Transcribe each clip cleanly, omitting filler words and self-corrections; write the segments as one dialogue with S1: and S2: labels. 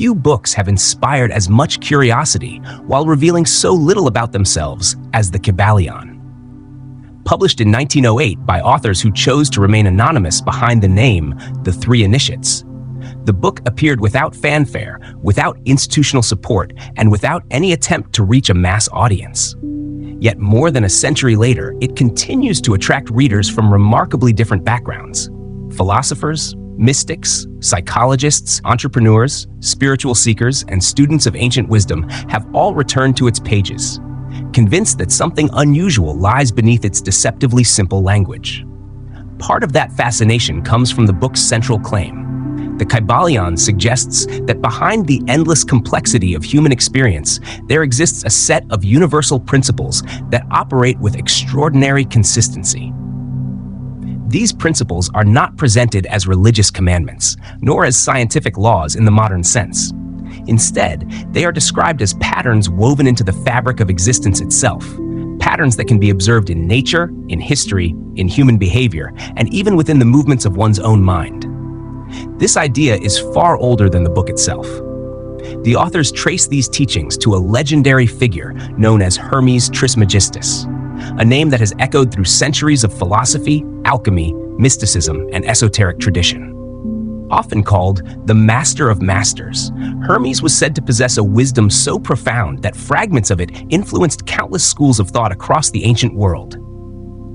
S1: few books have inspired as much curiosity while revealing so little about themselves as the Kybalion. Published in 1908 by authors who chose to remain anonymous behind the name The Three Initiates, the book appeared without fanfare, without institutional support, and without any attempt to reach a mass audience. Yet more than a century later, it continues to attract readers from remarkably different backgrounds. Philosophers, mystics, psychologists, entrepreneurs, spiritual seekers, and students of ancient wisdom have all returned to its pages, convinced that something unusual lies beneath its deceptively simple language. Part of that fascination comes from the book's central claim. The Kybalion suggests that behind the endless complexity of human experience, there exists a set of universal principles that operate with extraordinary consistency. These principles are not presented as religious commandments, nor as scientific laws in the modern sense. Instead, they are described as patterns woven into the fabric of existence itself, patterns that can be observed in nature, in history, in human behavior, and even within the movements of one's own mind. This idea is far older than the book itself. The authors trace these teachings to a legendary figure known as Hermes Trismegistus, a name that has echoed through centuries of philosophy, alchemy, mysticism, and esoteric tradition. Often called the Master of Masters, Hermes was said to possess a wisdom so profound that fragments of it influenced countless schools of thought across the ancient world.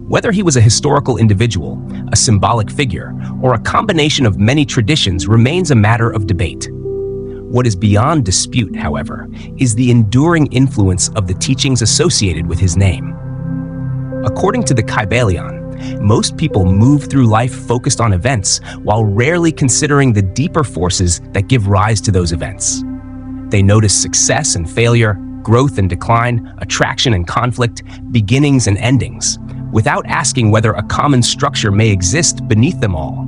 S1: Whether he was a historical individual, a symbolic figure, or a combination of many traditions remains a matter of debate. What is beyond dispute, however, is the enduring influence of the teachings associated with his name. According to the Kybalion, most people move through life focused on events while rarely considering the deeper forces that give rise to those events. They notice success and failure, growth and decline, attraction and conflict, beginnings and endings, without asking whether a common structure may exist beneath them all.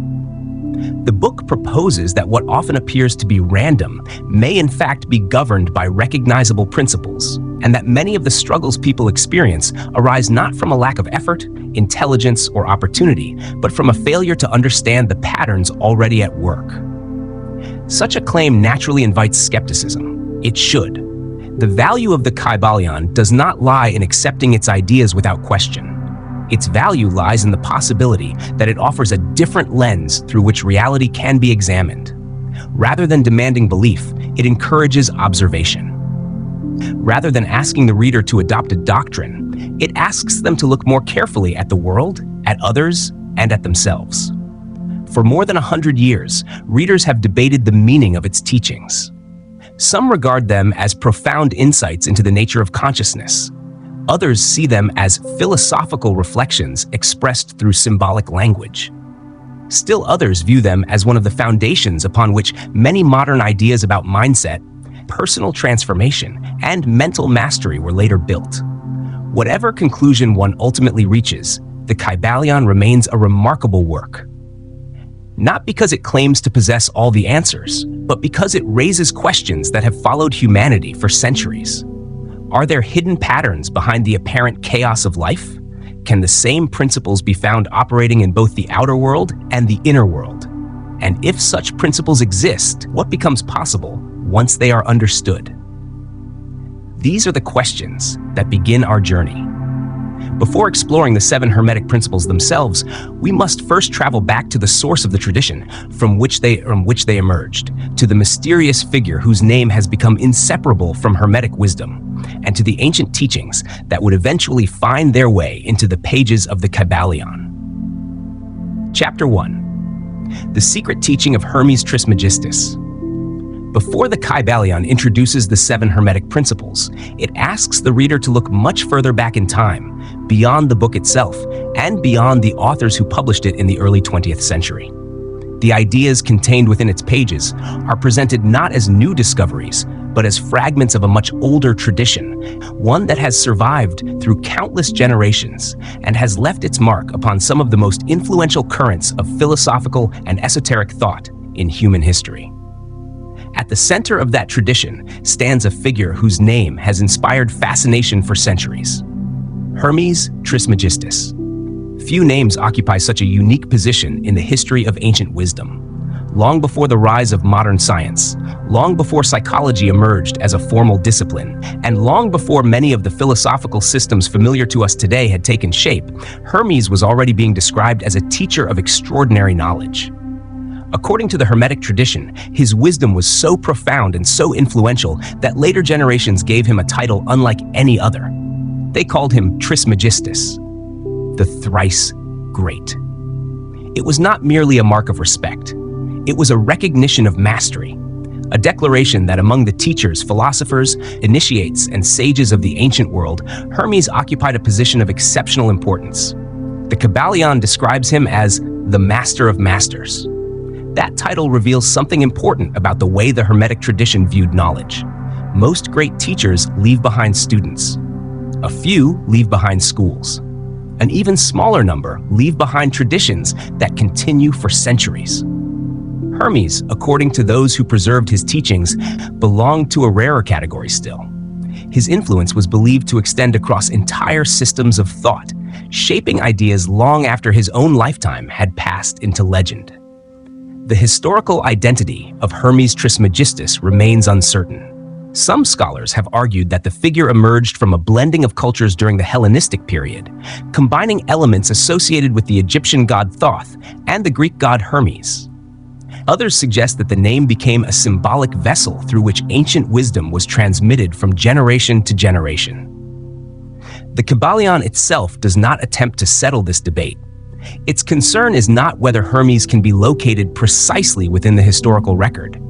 S1: The book proposes that what often appears to be random may in fact be governed by recognizable principles, and that many of the struggles people experience arise not from a lack of effort, intelligence, or opportunity, but from a failure to understand the patterns already at work. Such a claim naturally invites skepticism. It should. The value of the Kybalion does not lie in accepting its ideas without question. Its value lies in the possibility that it offers a different lens through which reality can be examined. Rather than demanding belief, it encourages observation. Rather than asking the reader to adopt a doctrine, it asks them to look more carefully at the world, at others, and at themselves. For more than 100 years, readers have debated the meaning of its teachings. Some regard them as profound insights into the nature of consciousness. Others see them as philosophical reflections expressed through symbolic language. Still others view them as one of the foundations upon which many modern ideas about mindset, personal transformation, and mental mastery were later built. Whatever conclusion one ultimately reaches, the Kybalion remains a remarkable work. Not because it claims to possess all the answers, but because it raises questions that have followed humanity for centuries. Are there hidden patterns behind the apparent chaos of life? Can the same principles be found operating in both the outer world and the inner world? And if such principles exist, what becomes possible once they are understood? These are the questions that begin our journey. Before exploring the 7 Hermetic principles themselves, we must first travel back to the source of the tradition from which they emerged, to the mysterious figure whose name has become inseparable from Hermetic wisdom, and to the ancient teachings that would eventually find their way into the pages of the Kybalion. Chapter 1. The Secret Teaching of Hermes Trismegistus. Before the Kybalion introduces the 7 Hermetic principles, it asks the reader to look much further back in time, beyond the book itself, and beyond the authors who published it in the early 20th century. The ideas contained within its pages are presented not as new discoveries, but as fragments of a much older tradition, one that has survived through countless generations and has left its mark upon some of the most influential currents of philosophical and esoteric thought in human history. At the center of that tradition stands a figure whose name has inspired fascination for centuries: Hermes Trismegistus. Few names occupy such a unique position in the history of ancient wisdom. long before the rise of modern science, long before psychology emerged as a formal discipline, and long before many of the philosophical systems familiar to us today had taken shape, Hermes was already being described as a teacher of extraordinary knowledge. According to the Hermetic tradition, his wisdom was so profound and so influential that later generations gave him a title unlike any other. They called him Trismegistus, the thrice great. It was not merely a mark of respect. It was a recognition of mastery, a declaration that among the teachers, philosophers, initiates, and sages of the ancient world, Hermes occupied a position of exceptional importance. The Kybalion describes him as the Master of Masters. That title reveals something important about the way the Hermetic tradition viewed knowledge. Most great teachers leave behind students. A few leave behind schools. An even smaller number leave behind traditions that continue for centuries. Hermes, according to those who preserved his teachings, belonged to a rarer category still. His influence was believed to extend across entire systems of thought, shaping ideas long after his own lifetime had passed into legend. The historical identity of Hermes Trismegistus remains uncertain. Some scholars have argued that the figure emerged from a blending of cultures during the Hellenistic period, combining elements associated with the Egyptian god Thoth and the Greek god Hermes. Others suggest that the name became a symbolic vessel through which ancient wisdom was transmitted from generation to generation. The Kybalion itself does not attempt to settle this debate. Its concern is not whether Hermes can be located precisely within the historical record.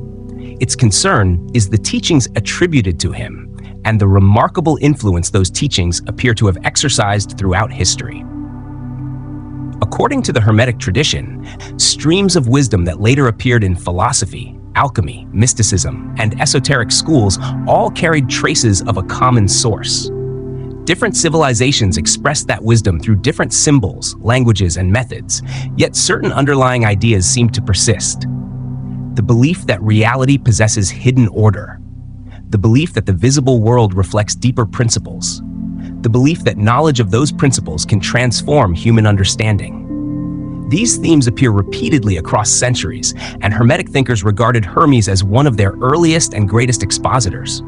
S1: Its concern is the teachings attributed to him and the remarkable influence those teachings appear to have exercised throughout history. According to the Hermetic tradition, streams of wisdom that later appeared in philosophy, alchemy, mysticism, and esoteric schools all carried traces of a common source. Different civilizations expressed that wisdom through different symbols, languages, and methods, yet certain underlying ideas seem to persist. The belief that reality possesses hidden order, the belief that the visible world reflects deeper principles, the belief that knowledge of those principles can transform human understanding. These themes appear repeatedly across centuries, and Hermetic thinkers regarded Hermes as one of their earliest and greatest expositors.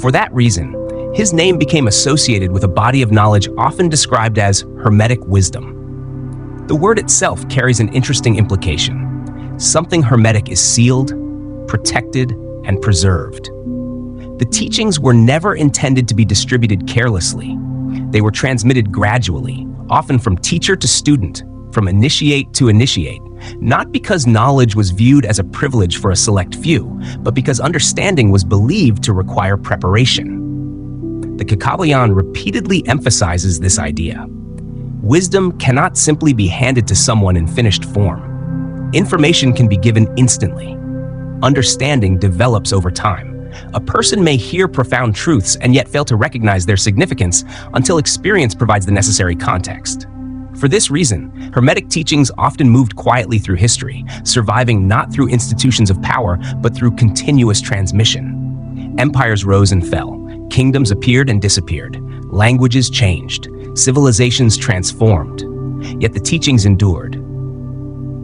S1: For that reason, his name became associated with a body of knowledge often described as Hermetic wisdom. The word itself carries an interesting implication. Something Hermetic is sealed, protected, and preserved. The teachings were never intended to be distributed carelessly. They were transmitted gradually, often from teacher to student, from initiate to initiate, not because knowledge was viewed as a privilege for a select few, but because understanding was believed to require preparation. The Kybalion repeatedly emphasizes this idea. Wisdom cannot simply be handed to someone in finished form. Information can be given instantly. Understanding develops over time. A person may hear profound truths and yet fail to recognize their significance until experience provides the necessary context. For this reason, Hermetic teachings often moved quietly through history, surviving not through institutions of power, but through continuous transmission. Empires rose and fell. Kingdoms appeared and disappeared. Languages changed. Civilizations transformed. Yet the teachings endured.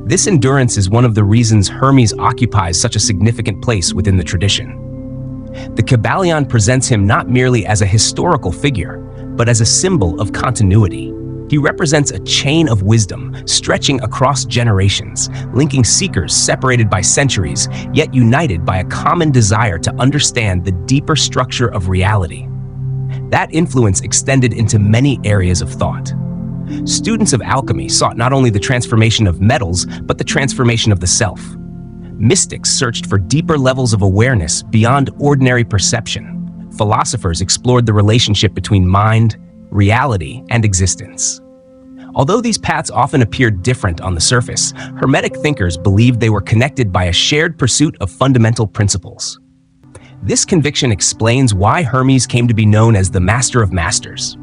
S1: This endurance is one of the reasons Hermes occupies such a significant place within the tradition. The Kybalion presents him not merely as a historical figure, but as a symbol of continuity. He represents a chain of wisdom stretching across generations, linking seekers separated by centuries, yet united by a common desire to understand the deeper structure of reality. That influence extended into many areas of thought. Students of alchemy sought not only the transformation of metals, but the transformation of the self. Mystics searched for deeper levels of awareness beyond ordinary perception. Philosophers explored the relationship between mind, reality, and existence. Although these paths often appeared different on the surface, Hermetic thinkers believed they were connected by a shared pursuit of fundamental principles. This conviction explains why Hermes came to be known as the Master of Masters.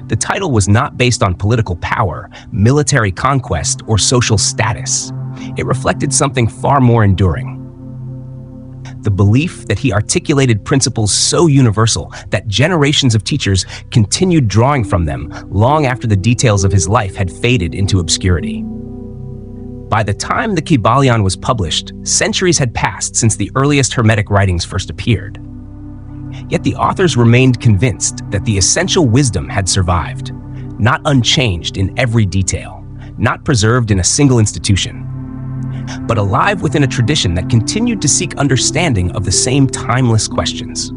S1: The title was not based on political power, military conquest, or social status. It reflected something far more enduring. The belief that he articulated principles so universal that generations of teachers continued drawing from them long after the details of his life had faded into obscurity. By the time the Kybalion was published, centuries had passed since the earliest Hermetic writings first appeared. Yet the authors remained convinced that the essential wisdom had survived, not unchanged in every detail, not preserved in a single institution, but alive within a tradition that continued to seek understanding of the same timeless questions.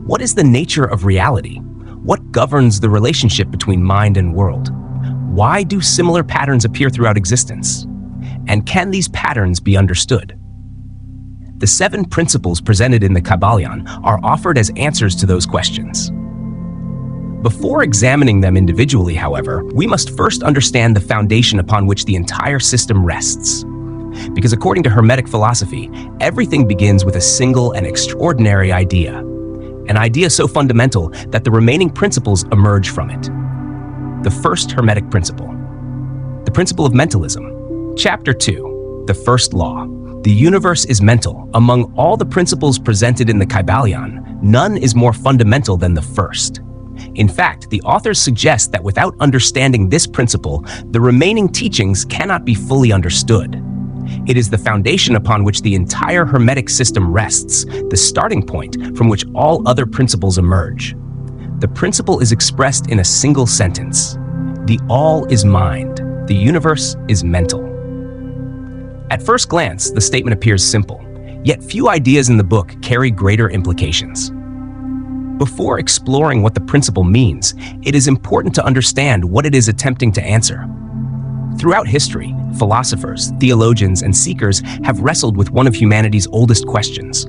S1: What is the nature of reality? What governs the relationship between mind and world? Why do similar patterns appear throughout existence? And can these patterns be understood? The 7 principles presented in the Kybalion are offered as answers to those questions. Before examining them individually, however, we must first understand the foundation upon which the entire system rests. Because according to Hermetic philosophy, everything begins with a single and extraordinary idea, an idea so fundamental that the remaining principles emerge from it. The first Hermetic principle, the principle of mentalism. Chapter 2, the first law. The universe is mental. Among all the principles presented in the Kybalion, none is more fundamental than the first. In fact, the authors suggest that without understanding this principle, the remaining teachings cannot be fully understood. It is the foundation upon which the entire Hermetic system rests, the starting point from which all other principles emerge. The principle is expressed in a single sentence. The all is mind. The universe is mental. At first glance, the statement appears simple, yet few ideas in the book carry greater implications. Before exploring what the principle means, it is important to understand what it is attempting to answer. Throughout history, philosophers, theologians, and seekers have wrestled with one of humanity's oldest questions.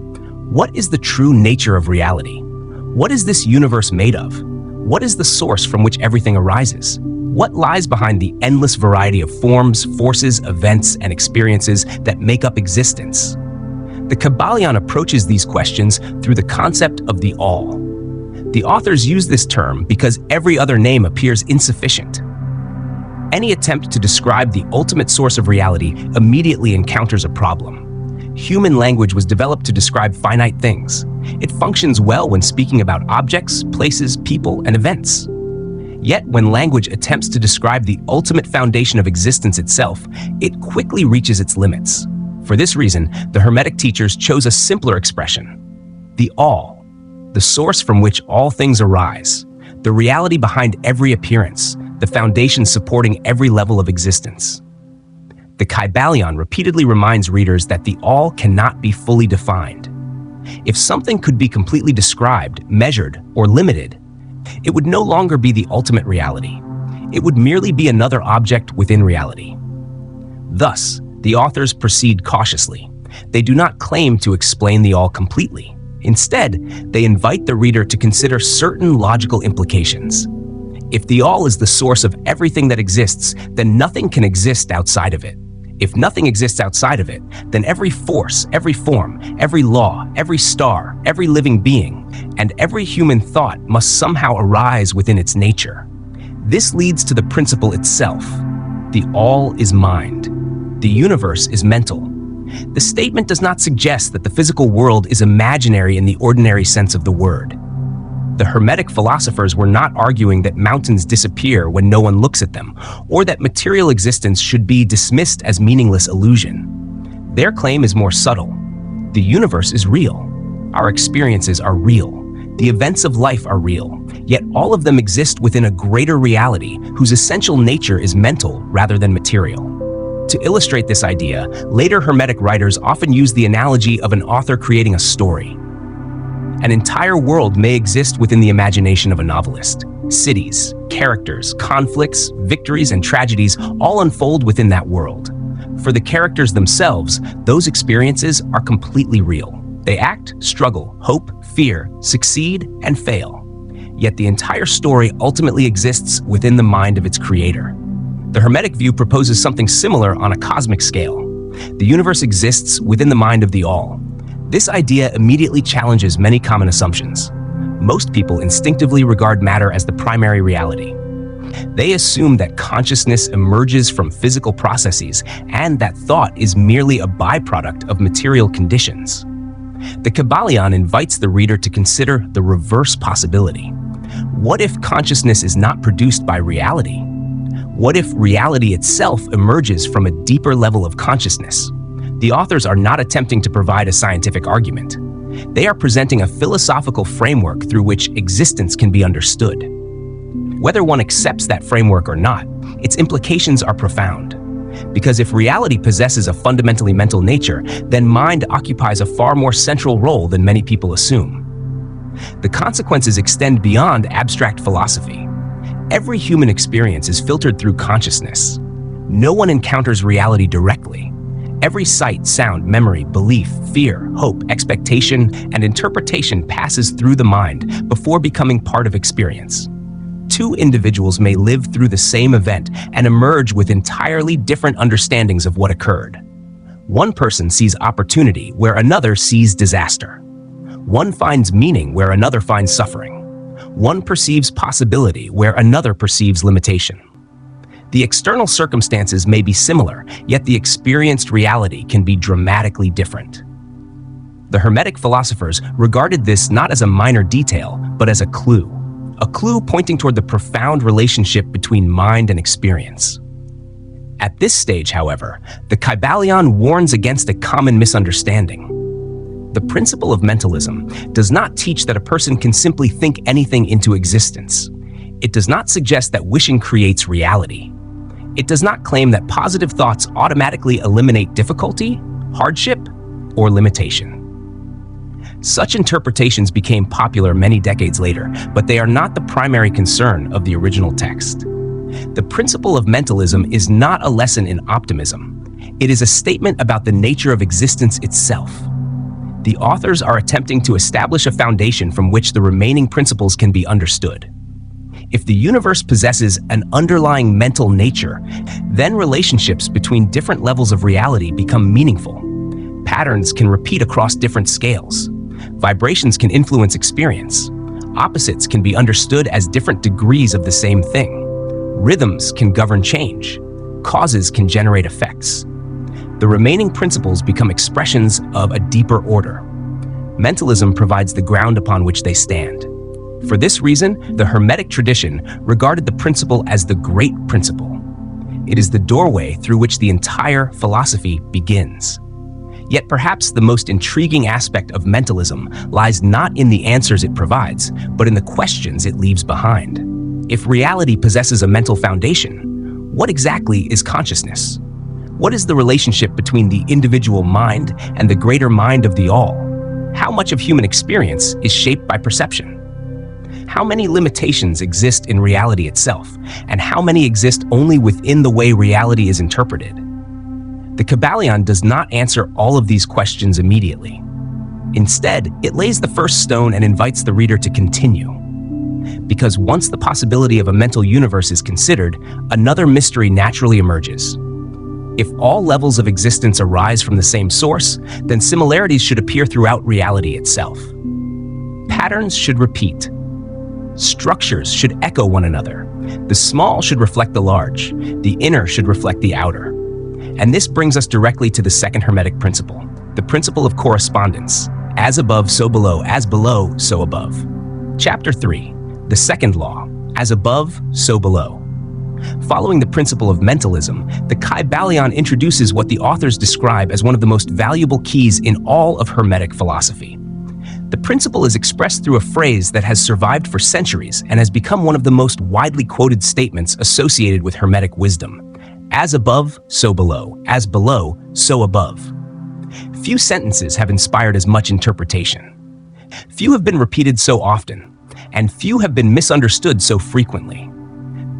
S1: What is the true nature of reality? What is this universe made of? What is the source from which everything arises? What lies behind the endless variety of forms, forces, events, and experiences that make up existence? The Kybalion approaches these questions through the concept of the all. The authors use this term because every other name appears insufficient. Any attempt to describe the ultimate source of reality immediately encounters a problem. Human language was developed to describe finite things. It functions well when speaking about objects, places, people, and events. Yet, when language attempts to describe the ultimate foundation of existence itself, it quickly reaches its limits. For this reason, the Hermetic teachers chose a simpler expression: the all, the source from which all things arise, the reality behind every appearance, the foundation supporting every level of existence. The Kybalion repeatedly reminds readers that the all cannot be fully defined. If something could be completely described, measured, or limited, it would no longer be the ultimate reality. It would merely be another object within reality. Thus, the authors proceed cautiously. They do not claim to explain the all completely. Instead, they invite the reader to consider certain logical implications. If the all is the source of everything that exists, then nothing can exist outside of it. If nothing exists outside of it, then every force, every form, every law, every star, every living being, and every human thought must somehow arise within its nature. This leads to the principle itself. The all is mind. The universe is mental. The statement does not suggest that the physical world is imaginary in the ordinary sense of the word. The Hermetic philosophers were not arguing that mountains disappear when no one looks at them, or that material existence should be dismissed as meaningless illusion. Their claim is more subtle. The universe is real. Our experiences are real. The events of life are real, yet all of them exist within a greater reality whose essential nature is mental rather than material. To illustrate this idea, later Hermetic writers often use the analogy of an author creating a story. An entire world may exist within the imagination of a novelist. Cities, characters, conflicts, victories, and tragedies all unfold within that world. For the characters themselves, those experiences are completely real. They act, struggle, hope, fear, succeed, and fail. Yet the entire story ultimately exists within the mind of its creator. The Hermetic view proposes something similar on a cosmic scale. The universe exists within the mind of the all. This idea immediately challenges many common assumptions. Most people instinctively regard matter as the primary reality. They assume that consciousness emerges from physical processes and that thought is merely a byproduct of material conditions. The Kybalion invites the reader to consider the reverse possibility. What if consciousness is not produced by reality? What if reality itself emerges from a deeper level of consciousness? The authors are not attempting to provide a scientific argument. They are presenting a philosophical framework through which existence can be understood. Whether one accepts that framework or not, its implications are profound. Because if reality possesses a fundamentally mental nature, then mind occupies a far more central role than many people assume. The consequences extend beyond abstract philosophy. Every human experience is filtered through consciousness. No one encounters reality directly. Every sight, sound, memory, belief, fear, hope, expectation, and interpretation passes through the mind before becoming part of experience. Two individuals may live through the same event and emerge with entirely different understandings of what occurred. One person sees opportunity where another sees disaster. One finds meaning where another finds suffering. One perceives possibility where another perceives limitation. The external circumstances may be similar, yet the experienced reality can be dramatically different. The Hermetic philosophers regarded this not as a minor detail, but as a clue pointing toward the profound relationship between mind and experience. At this stage, however, the Kybalion warns against a common misunderstanding. The principle of mentalism does not teach that a person can simply think anything into existence. It does not suggest that wishing creates reality. It does not claim that positive thoughts automatically eliminate difficulty, hardship, or limitation. Such interpretations became popular many decades later, but they are not the primary concern of the original text. The principle of mentalism is not a lesson in optimism. It is a statement about the nature of existence itself. The authors are attempting to establish a foundation from which the remaining principles can be understood. If the universe possesses an underlying mental nature, then relationships between different levels of reality become meaningful. Patterns can repeat across different scales. Vibrations can influence experience. Opposites can be understood as different degrees of the same thing. Rhythms can govern change. Causes can generate effects. The remaining principles become expressions of a deeper order. Mentalism provides the ground upon which they stand. For this reason, the Hermetic tradition regarded the principle as the great principle. It is the doorway through which the entire philosophy begins. Yet perhaps the most intriguing aspect of mentalism lies not in the answers it provides, but in the questions it leaves behind. If reality possesses a mental foundation, what exactly is consciousness? What is the relationship between the individual mind and the greater mind of the all? How much of human experience is shaped by perception? How many limitations exist in reality itself, and how many exist only within the way reality is interpreted? The Kybalion does not answer all of these questions immediately. Instead, it lays the first stone and invites the reader to continue. Because once the possibility of a mental universe is considered, another mystery naturally emerges. If all levels of existence arise from the same source, then similarities should appear throughout reality itself. Patterns should repeat. Structures should echo one another. The small should reflect the large. The inner should reflect the outer. And this brings us directly to the second Hermetic principle, the principle of correspondence. As above, so below. As below, so above. Chapter 3, the second law, as above, so below. Following the principle of mentalism, the Kybalion introduces what the authors describe as one of the most valuable keys in all of Hermetic philosophy. The principle is expressed through a phrase that has survived for centuries and has become one of the most widely quoted statements associated with Hermetic wisdom. As above, so below. As below, so above. Few sentences have inspired as much interpretation. Few have been repeated so often, and few have been misunderstood so frequently.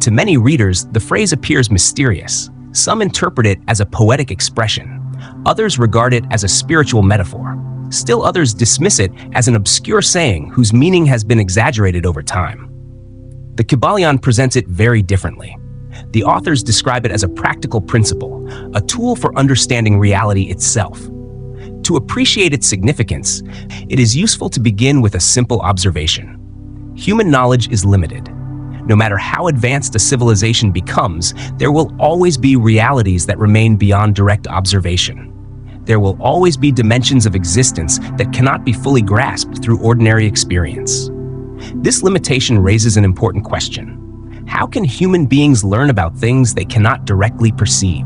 S1: To many readers, the phrase appears mysterious. Some interpret it as a poetic expression. Others regard it as a spiritual metaphor. Still others dismiss it as an obscure saying whose meaning has been exaggerated over time. The Kybalion presents it very differently. The authors describe it as a practical principle, a tool for understanding reality itself. To appreciate its significance, it is useful to begin with a simple observation. Human knowledge is limited. No matter how advanced a civilization becomes, there will always be realities that remain beyond direct observation. There will always be dimensions of existence that cannot be fully grasped through ordinary experience. This limitation raises an important question. How can human beings learn about things they cannot directly perceive?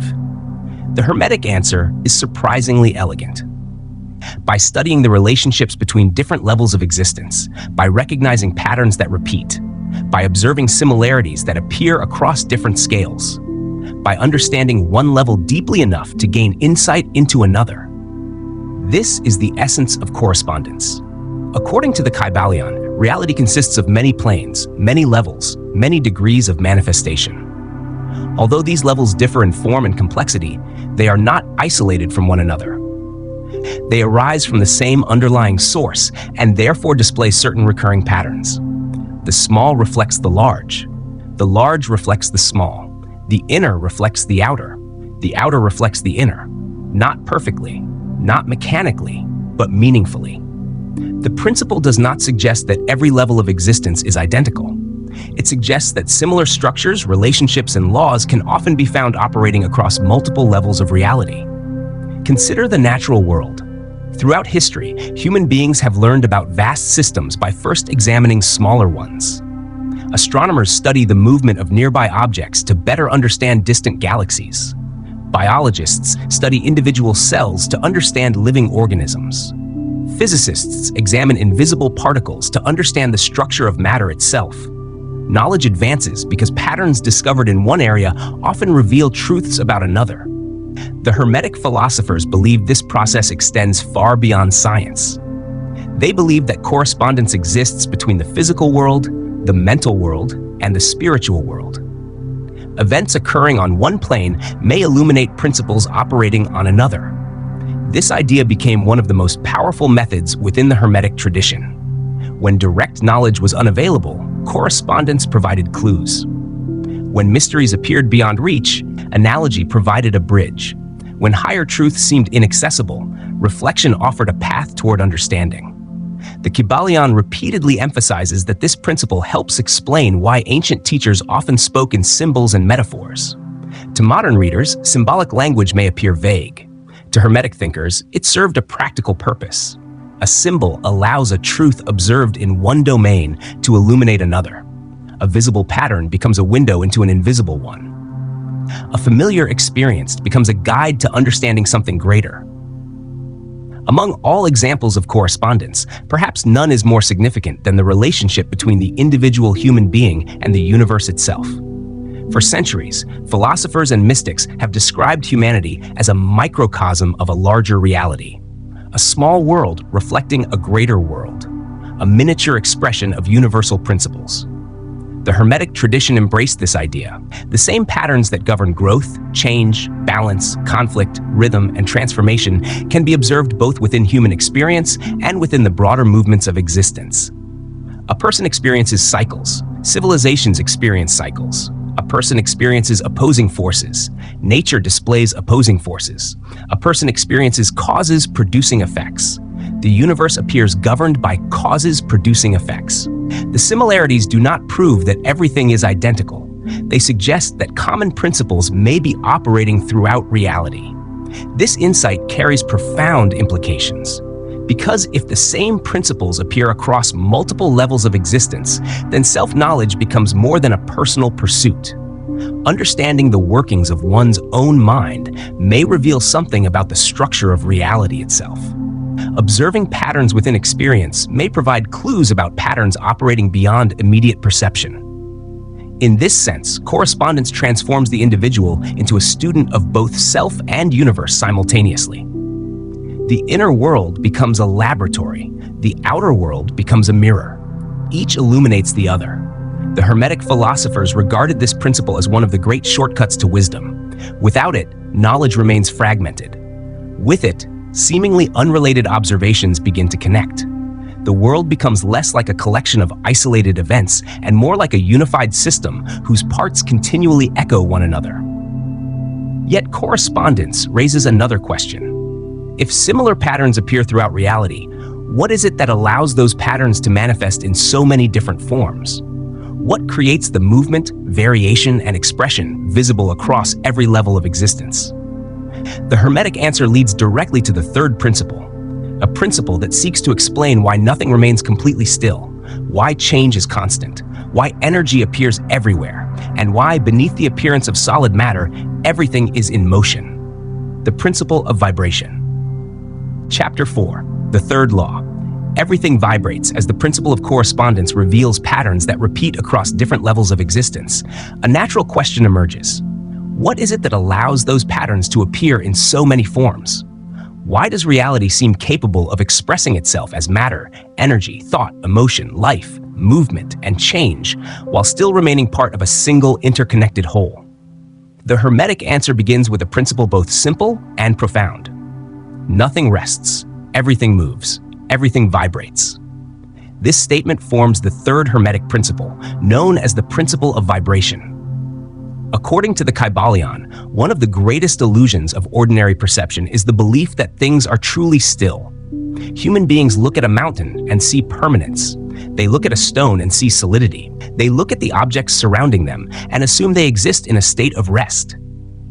S1: The Hermetic answer is surprisingly elegant. By studying the relationships between different levels of existence, by recognizing patterns that repeat, by observing similarities that appear across different scales, by understanding one level deeply enough to gain insight into another. This is the essence of correspondence. According to the Kybalion, reality consists of many planes, many levels, many degrees of manifestation. Although these levels differ in form and complexity, they are not isolated from one another. They arise from the same underlying source and therefore display certain recurring patterns. The small reflects the large reflects the small, the inner reflects the outer reflects the inner, not perfectly, not mechanically, but meaningfully. The principle does not suggest that every level of existence is identical. It suggests that similar structures, relationships, and laws can often be found operating across multiple levels of reality. Consider the natural world. Throughout history, human beings have learned about vast systems by first examining smaller ones. Astronomers study the movement of nearby objects to better understand distant galaxies. Biologists study individual cells to understand living organisms. Physicists examine invisible particles to understand the structure of matter itself. Knowledge advances because patterns discovered in one area often reveal truths about another. The Hermetic philosophers believe this process extends far beyond science. They believe that correspondence exists between the physical world, the mental world, and the spiritual world. Events occurring on one plane may illuminate principles operating on another. This idea became one of the most powerful methods within the Hermetic tradition. When direct knowledge was unavailable, correspondence provided clues. When mysteries appeared beyond reach, analogy provided a bridge. When higher truth seemed inaccessible, reflection offered a path toward understanding. The Kybalion repeatedly emphasizes that this principle helps explain why ancient teachers often spoke in symbols and metaphors. To modern readers, symbolic language may appear vague. To Hermetic thinkers, it served a practical purpose. A symbol allows a truth observed in one domain to illuminate another. A visible pattern becomes a window into an invisible one. A familiar experience becomes a guide to understanding something greater. Among all examples of correspondence, perhaps none is more significant than the relationship between the individual human being and the universe itself. For centuries, philosophers and mystics have described humanity as a microcosm of a larger reality, a small world reflecting a greater world, a miniature expression of universal principles. The Hermetic tradition embraced this idea. The same patterns that govern growth, change, balance, conflict, rhythm, and transformation can be observed both within human experience and within the broader movements of existence. A person experiences cycles. Civilizations experience cycles. A person experiences opposing forces. Nature displays opposing forces. A person experiences causes producing effects. The universe appears governed by causes producing effects. The similarities do not prove that everything is identical. They suggest that common principles may be operating throughout reality. This insight carries profound implications. Because if the same principles appear across multiple levels of existence, then self-knowledge becomes more than a personal pursuit. Understanding the workings of one's own mind may reveal something about the structure of reality itself. Observing patterns within experience may provide clues about patterns operating beyond immediate perception. In this sense, correspondence transforms the individual into a student of both self and universe simultaneously. The inner world becomes a laboratory. The outer world becomes a mirror. Each illuminates the other. The Hermetic philosophers regarded this principle as one of the great shortcuts to wisdom. Without it, knowledge remains fragmented. With it, seemingly unrelated observations begin to connect. The world becomes less like a collection of isolated events and more like a unified system whose parts continually echo one another. Yet correspondence raises another question. If similar patterns appear throughout reality, what is it that allows those patterns to manifest in so many different forms? What creates the movement, variation, and expression visible across every level of existence? The Hermetic answer leads directly to the third principle, a principle that seeks to explain why nothing remains completely still, why change is constant, why energy appears everywhere, and why, beneath the appearance of solid matter, everything is in motion. The principle of vibration. Chapter 4, the third law. Everything vibrates as the principle of correspondence reveals patterns that repeat across different levels of existence. A natural question emerges. What is it that allows those patterns to appear in so many forms? Why does reality seem capable of expressing itself as matter, energy, thought, emotion, life, movement, and change, while still remaining part of a single interconnected whole? The Hermetic answer begins with a principle both simple and profound. Nothing rests, everything moves, everything vibrates. This statement forms the third Hermetic principle, known as the principle of vibration. According to the Kybalion, one of the greatest illusions of ordinary perception is the belief that things are truly still. Human beings look at a mountain and see permanence. They look at a stone and see solidity. They look at the objects surrounding them and assume they exist in a state of rest.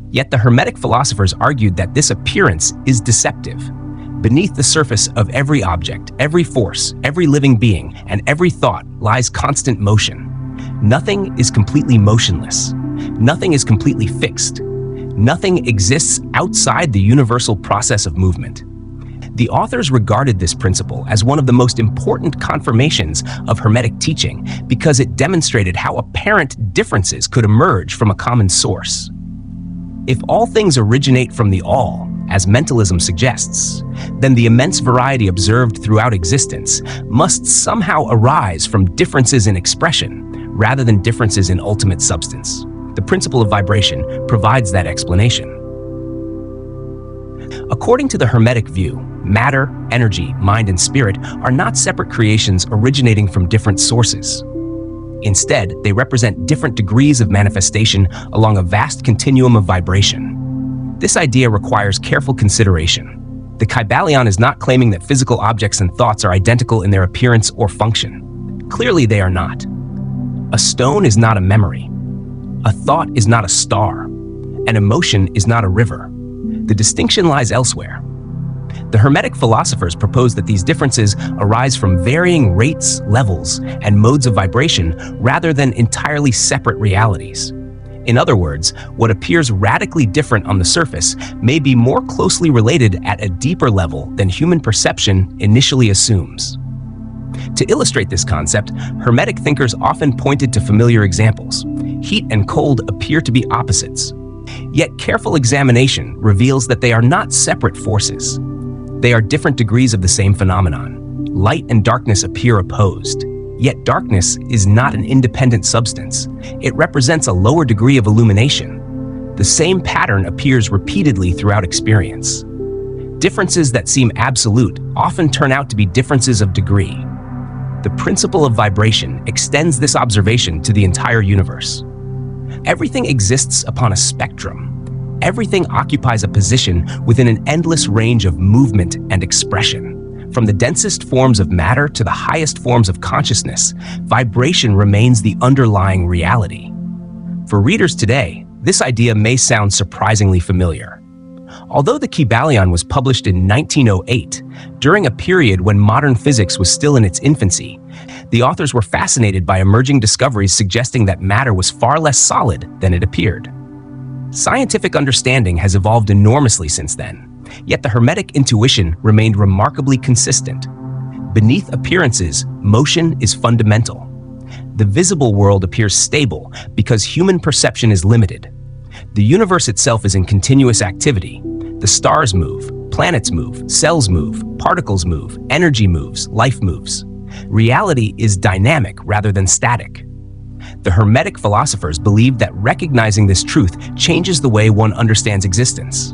S1: Yet the Hermetic philosophers argued that this appearance is deceptive. Beneath the surface of every object, every force, every living being, and every thought lies constant motion. Nothing is completely motionless. Nothing is completely fixed. Nothing exists outside the universal process of movement. The authors regarded this principle as one of the most important confirmations of Hermetic teaching because it demonstrated how apparent differences could emerge from a common source. If all things originate from the all, as mentalism suggests, then the immense variety observed throughout existence must somehow arise from differences in expression rather than differences in ultimate substance. The principle of vibration provides that explanation. According to the Hermetic view, matter, energy, mind, and spirit are not separate creations originating from different sources. Instead, they represent different degrees of manifestation along a vast continuum of vibration. This idea requires careful consideration. The Kybalion is not claiming that physical objects and thoughts are identical in their appearance or function. Clearly, they are not. A stone is not a memory. A thought is not a star. An emotion is not a river. The distinction lies elsewhere. The Hermetic philosophers propose that these differences arise from varying rates, levels, and modes of vibration rather than entirely separate realities. In other words, what appears radically different on the surface may be more closely related at a deeper level than human perception initially assumes. To illustrate this concept, Hermetic thinkers often pointed to familiar examples. Heat and cold appear to be opposites. Yet careful examination reveals that they are not separate forces. They are different degrees of the same phenomenon. Light and darkness appear opposed. Yet darkness is not an independent substance. It represents a lower degree of illumination. The same pattern appears repeatedly throughout experience. Differences that seem absolute often turn out to be differences of degree. The principle of vibration extends this observation to the entire universe. Everything exists upon a spectrum. Everything occupies a position within an endless range of movement and expression. From the densest forms of matter to the highest forms of consciousness, vibration remains the underlying reality. For readers today, this idea may sound surprisingly familiar. Although the Kybalion was published in 1908, during a period when modern physics was still in its infancy, the authors were fascinated by emerging discoveries suggesting that matter was far less solid than it appeared. Scientific understanding has evolved enormously since then, yet the Hermetic intuition remained remarkably consistent. Beneath appearances, motion is fundamental. The visible world appears stable because human perception is limited. The universe itself is in continuous activity. The stars move, planets move, cells move, particles move, energy moves, life moves. Reality is dynamic rather than static. The Hermetic philosophers believed that recognizing this truth changes the way one understands existence.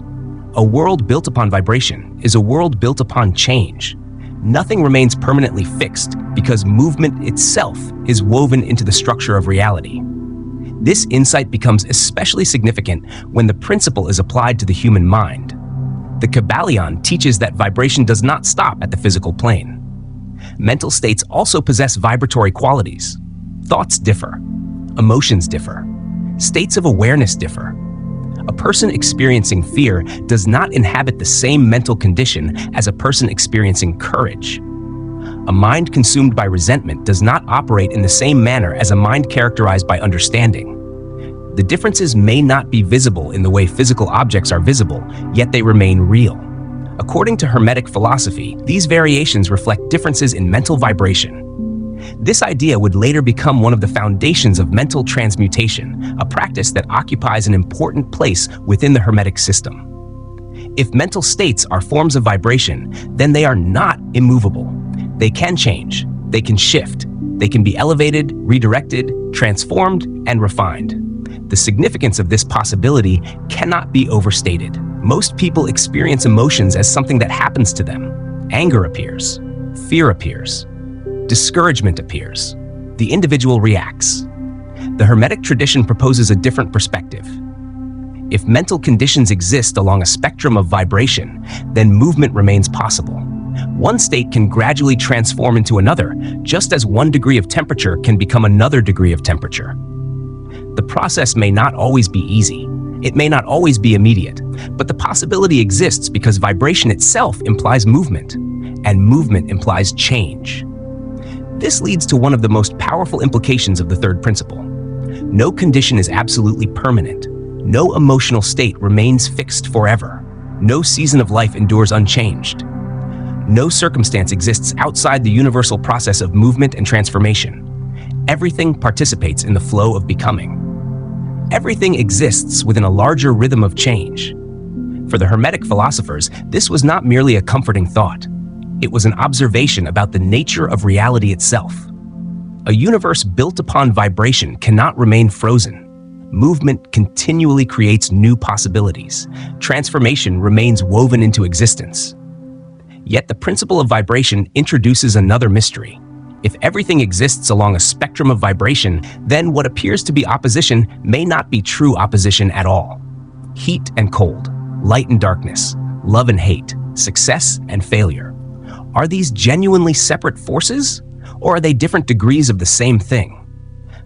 S1: A world built upon vibration is a world built upon change. Nothing remains permanently fixed because movement itself is woven into the structure of reality. This insight becomes especially significant when the principle is applied to the human mind. The Kybalion teaches that vibration does not stop at the physical plane. Mental states also possess vibratory qualities. Thoughts differ. Emotions differ. States of awareness differ. A person experiencing fear does not inhabit the same mental condition as a person experiencing courage. A mind consumed by resentment does not operate in the same manner as a mind characterized by understanding. The differences may not be visible in the way physical objects are visible, yet they remain real. According to Hermetic philosophy, these variations reflect differences in mental vibration. This idea would later become one of the foundations of mental transmutation, a practice that occupies an important place within the Hermetic system. If mental states are forms of vibration, then they are not immovable. They can change, they can shift, they can be elevated, redirected, transformed, and refined. The significance of this possibility cannot be overstated. Most people experience emotions as something that happens to them. Anger appears, fear appears, discouragement appears. The individual reacts. The Hermetic tradition proposes a different perspective. If mental conditions exist along a spectrum of vibration, then movement remains possible. One state can gradually transform into another, just as one degree of temperature can become another degree of temperature. The process may not always be easy. It may not always be immediate, but the possibility exists because vibration itself implies movement, and movement implies change. This leads to one of the most powerful implications of the third principle. No condition is absolutely permanent. No emotional state remains fixed forever. No season of life endures unchanged. No circumstance exists outside the universal process of movement and transformation. Everything participates in the flow of becoming. Everything exists within a larger rhythm of change. For the Hermetic philosophers, this was not merely a comforting thought. It was an observation about the nature of reality itself. A universe built upon vibration cannot remain frozen. Movement continually creates new possibilities. Transformation remains woven into existence. Yet the principle of vibration introduces another mystery. If everything exists along a spectrum of vibration, then what appears to be opposition may not be true opposition at all. Heat and cold, light and darkness, love and hate, success and failure. Are these genuinely separate forces, or are they different degrees of the same thing?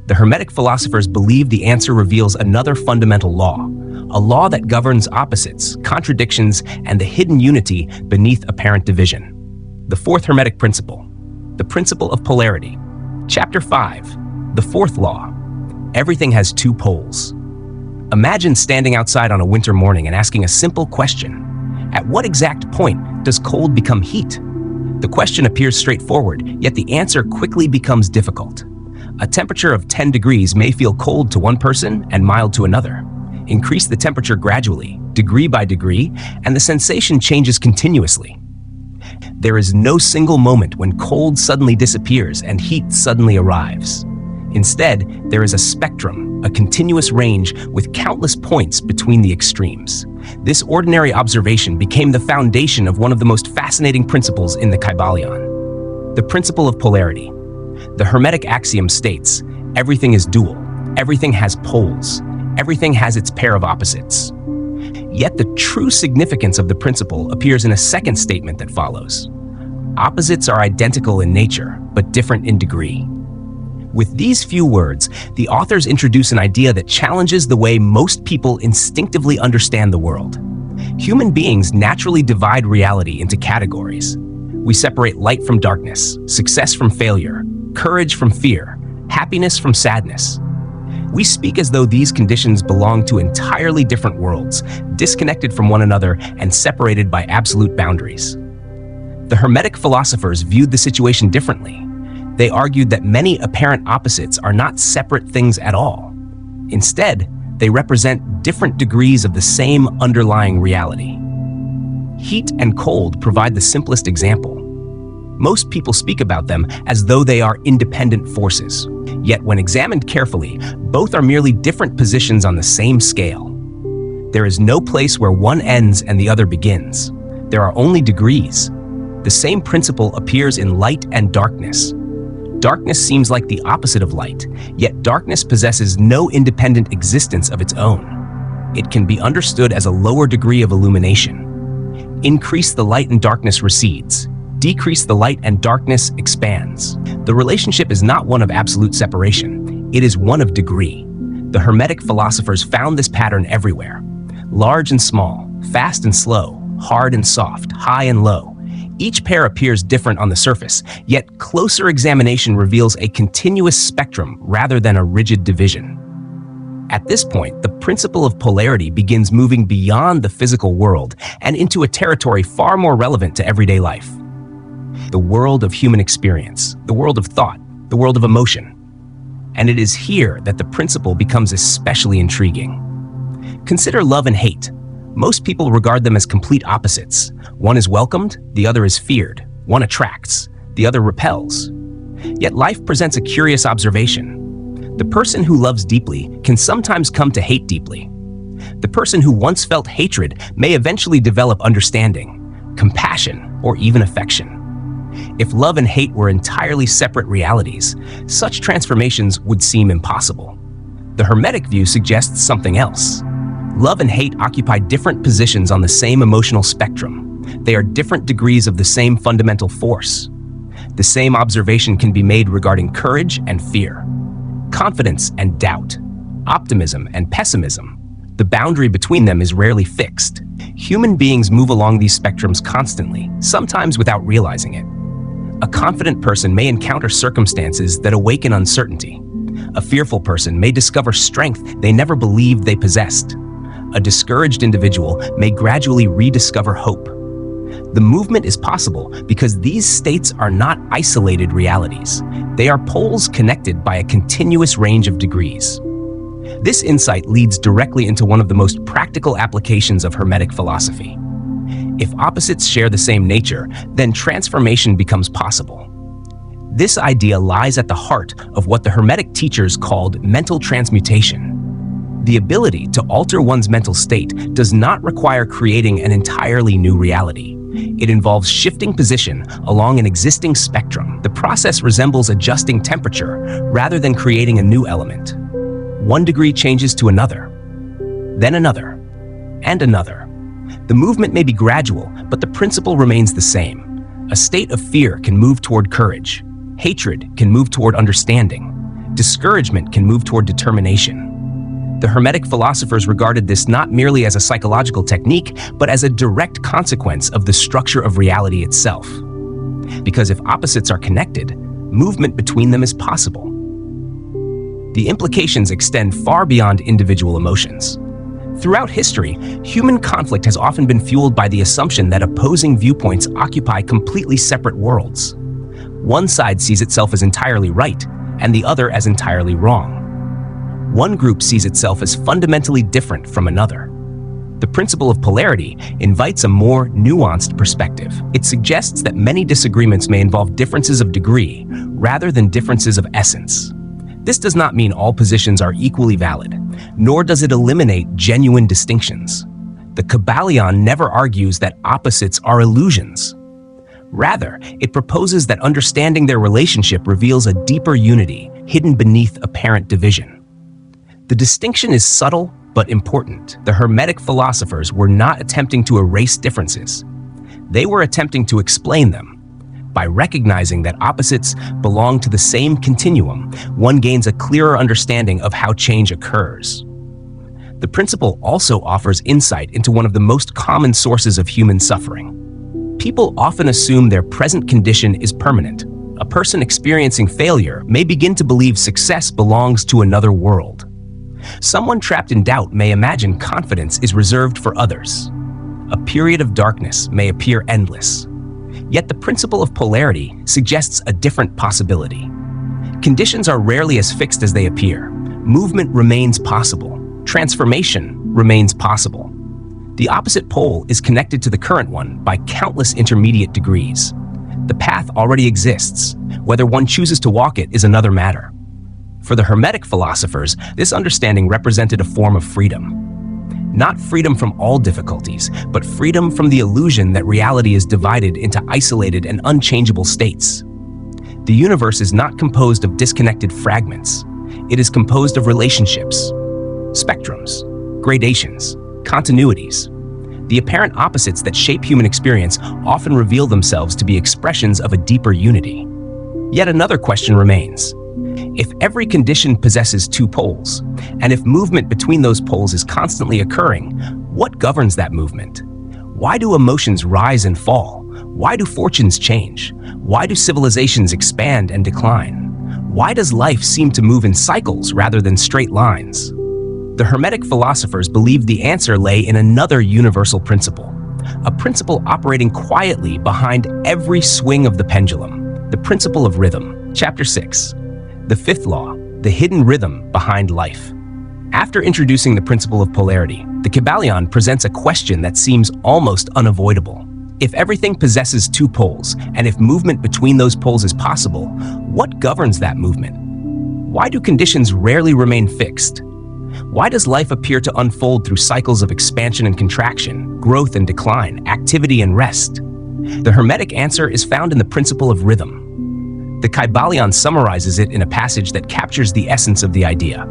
S1: The Hermetic philosophers believe the answer reveals another fundamental law, a law that governs opposites, contradictions, and the hidden unity beneath apparent division. The fourth Hermetic principle, the principle of polarity. Chapter 5, the fourth law. Everything has two poles. Imagine standing outside on a winter morning and asking a simple question. At what exact point does cold become heat? The question appears straightforward, yet the answer quickly becomes difficult. A temperature of 10 degrees may feel cold to one person and mild to another. Increase the temperature gradually, degree by degree, and the sensation changes continuously. There is no single moment when cold suddenly disappears and heat suddenly arrives. Instead, there is a spectrum, a continuous range with countless points between the extremes. This ordinary observation became the foundation of one of the most fascinating principles in the Kybalion, the principle of polarity. The Hermetic axiom states, everything is dual, everything has poles, everything has its pair of opposites. Yet the true significance of the principle appears in a second statement that follows. Opposites are identical in nature, but different in degree. With these few words, the authors introduce an idea that challenges the way most people instinctively understand the world. Human beings naturally divide reality into categories. We separate light from darkness, success from failure, courage from fear, happiness from sadness. We speak as though these conditions belong to entirely different worlds, disconnected from one another and separated by absolute boundaries. The Hermetic philosophers viewed the situation differently. They argued that many apparent opposites are not separate things at all. Instead, they represent different degrees of the same underlying reality. Heat and cold provide the simplest example. Most people speak about them as though they are independent forces. Yet when examined carefully, both are merely different positions on the same scale. There is no place where one ends and the other begins. There are only degrees. The same principle appears in light and darkness. Darkness seems like the opposite of light, yet darkness possesses no independent existence of its own. It can be understood as a lower degree of illumination. Increase the light and darkness recedes. Decrease the light and darkness expands. The relationship is not one of absolute separation. It is one of degree. The Hermetic philosophers found this pattern everywhere. Large and small, fast and slow, hard and soft, high and low. Each pair appears different on the surface, yet closer examination reveals a continuous spectrum rather than a rigid division. At this point, the principle of polarity begins moving beyond the physical world and into a territory far more relevant to everyday life. The world of human experience, the world of thought, the world of emotion. And it is here that the principle becomes especially intriguing. Consider love and hate. Most people regard them as complete opposites. One is welcomed, the other is feared. One attracts, the other repels. Yet life presents a curious observation. The person who loves deeply can sometimes come to hate deeply. The person who once felt hatred may eventually develop understanding, compassion, or even affection. If love and hate were entirely separate realities, such transformations would seem impossible. The Hermetic view suggests something else. Love and hate occupy different positions on the same emotional spectrum. They are different degrees of the same fundamental force. The same observation can be made regarding courage and fear, confidence and doubt, optimism and pessimism. The boundary between them is rarely fixed. Human beings move along these spectrums constantly, sometimes without realizing it. A confident person may encounter circumstances that awaken uncertainty. A fearful person may discover strength they never believed they possessed. A discouraged individual may gradually rediscover hope. The movement is possible because these states are not isolated realities. They are poles connected by a continuous range of degrees. This insight leads directly into one of the most practical applications of Hermetic philosophy. If opposites share the same nature, then transformation becomes possible. This idea lies at the heart of what the Hermetic teachers called mental transmutation. The ability to alter one's mental state does not require creating an entirely new reality. It involves shifting position along an existing spectrum. The process resembles adjusting temperature rather than creating a new element. One degree changes to another, then another, and another. The movement may be gradual, but the principle remains the same. A state of fear can move toward courage. Hatred can move toward understanding. Discouragement can move toward determination. The Hermetic philosophers regarded this not merely as a psychological technique, but as a direct consequence of the structure of reality itself. Because if opposites are connected, movement between them is possible. The implications extend far beyond individual emotions. Throughout history, human conflict has often been fueled by the assumption that opposing viewpoints occupy completely separate worlds. One side sees itself as entirely right, and the other as entirely wrong. One group sees itself as fundamentally different from another. The principle of polarity invites a more nuanced perspective. It suggests that many disagreements may involve differences of degree rather than differences of essence. This does not mean all positions are equally valid, nor does it eliminate genuine distinctions. The Kybalion never argues that opposites are illusions. Rather, it proposes that understanding their relationship reveals a deeper unity hidden beneath apparent division. The distinction is subtle but important. The Hermetic philosophers were not attempting to erase differences. They were attempting to explain them. By recognizing that opposites belong to the same continuum, one gains a clearer understanding of how change occurs. The principle also offers insight into one of the most common sources of human suffering. People often assume their present condition is permanent. A person experiencing failure may begin to believe success belongs to another world. Someone trapped in doubt may imagine confidence is reserved for others. A period of darkness may appear endless. Yet the principle of polarity suggests a different possibility. Conditions are rarely as fixed as they appear. Movement remains possible. Transformation remains possible. The opposite pole is connected to the current one by countless intermediate degrees. The path already exists. Whether one chooses to walk it is another matter. For the Hermetic philosophers, this understanding represented a form of freedom. Not freedom from all difficulties, but freedom from the illusion that reality is divided into isolated and unchangeable states. The universe is not composed of disconnected fragments. It is composed of relationships, spectrums, gradations, continuities. The apparent opposites that shape human experience often reveal themselves to be expressions of a deeper unity. Yet another question remains. If every condition possesses two poles, and if movement between those poles is constantly occurring, what governs that movement? Why do emotions rise and fall? Why do fortunes change? Why do civilizations expand and decline? Why does life seem to move in cycles rather than straight lines? The Hermetic philosophers believed the answer lay in another universal principle, a principle operating quietly behind every swing of the pendulum, the principle of rhythm. Chapter 6. The fifth law, the hidden rhythm behind life. After introducing the principle of polarity, the Kybalion presents a question that seems almost unavoidable. If everything possesses two poles, and if movement between those poles is possible, what governs that movement? Why do conditions rarely remain fixed? Why does life appear to unfold through cycles of expansion and contraction, growth and decline, activity and rest? The Hermetic answer is found in the principle of rhythm. The Kybalion summarizes it in a passage that captures the essence of the idea.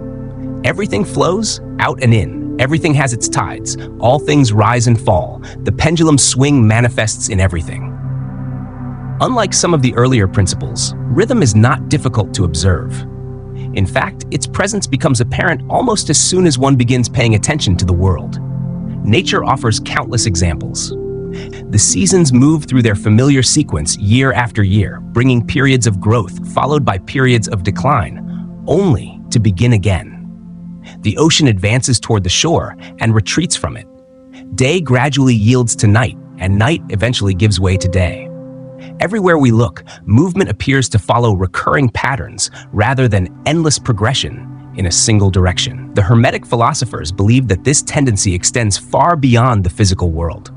S1: Everything flows out and in. Everything has its tides. All things rise and fall. The pendulum swing manifests in everything. Unlike some of the earlier principles, rhythm is not difficult to observe. In fact, its presence becomes apparent almost as soon as one begins paying attention to the world. Nature offers countless examples. The seasons move through their familiar sequence year after year, bringing periods of growth followed by periods of decline, only to begin again. The ocean advances toward the shore and retreats from it. Day gradually yields to night, and night eventually gives way to day. Everywhere we look, movement appears to follow recurring patterns rather than endless progression in a single direction. The Hermetic philosophers believe that this tendency extends far beyond the physical world.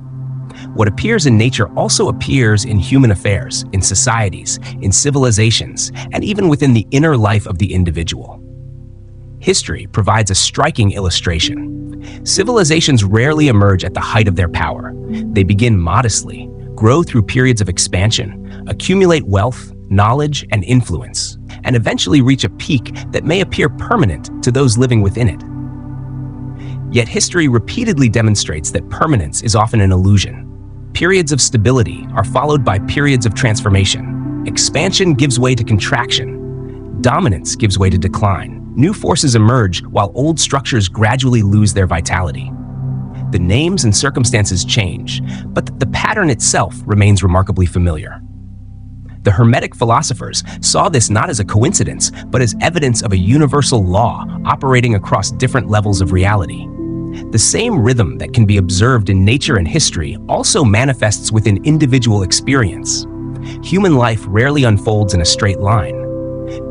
S1: What appears in nature also appears in human affairs, in societies, in civilizations, and even within the inner life of the individual. History provides a striking illustration. Civilizations rarely emerge at the height of their power. They begin modestly, grow through periods of expansion, accumulate wealth, knowledge, and influence, and eventually reach a peak that may appear permanent to those living within it. Yet history repeatedly demonstrates that permanence is often an illusion. Periods of stability are followed by periods of transformation. Expansion gives way to contraction. Dominance gives way to decline. New forces emerge while old structures gradually lose their vitality. The names and circumstances change, but the pattern itself remains remarkably familiar. The Hermetic philosophers saw this not as a coincidence, but as evidence of a universal law operating across different levels of reality. The same rhythm that can be observed in nature and history also manifests within individual experience. Human life rarely unfolds in a straight line.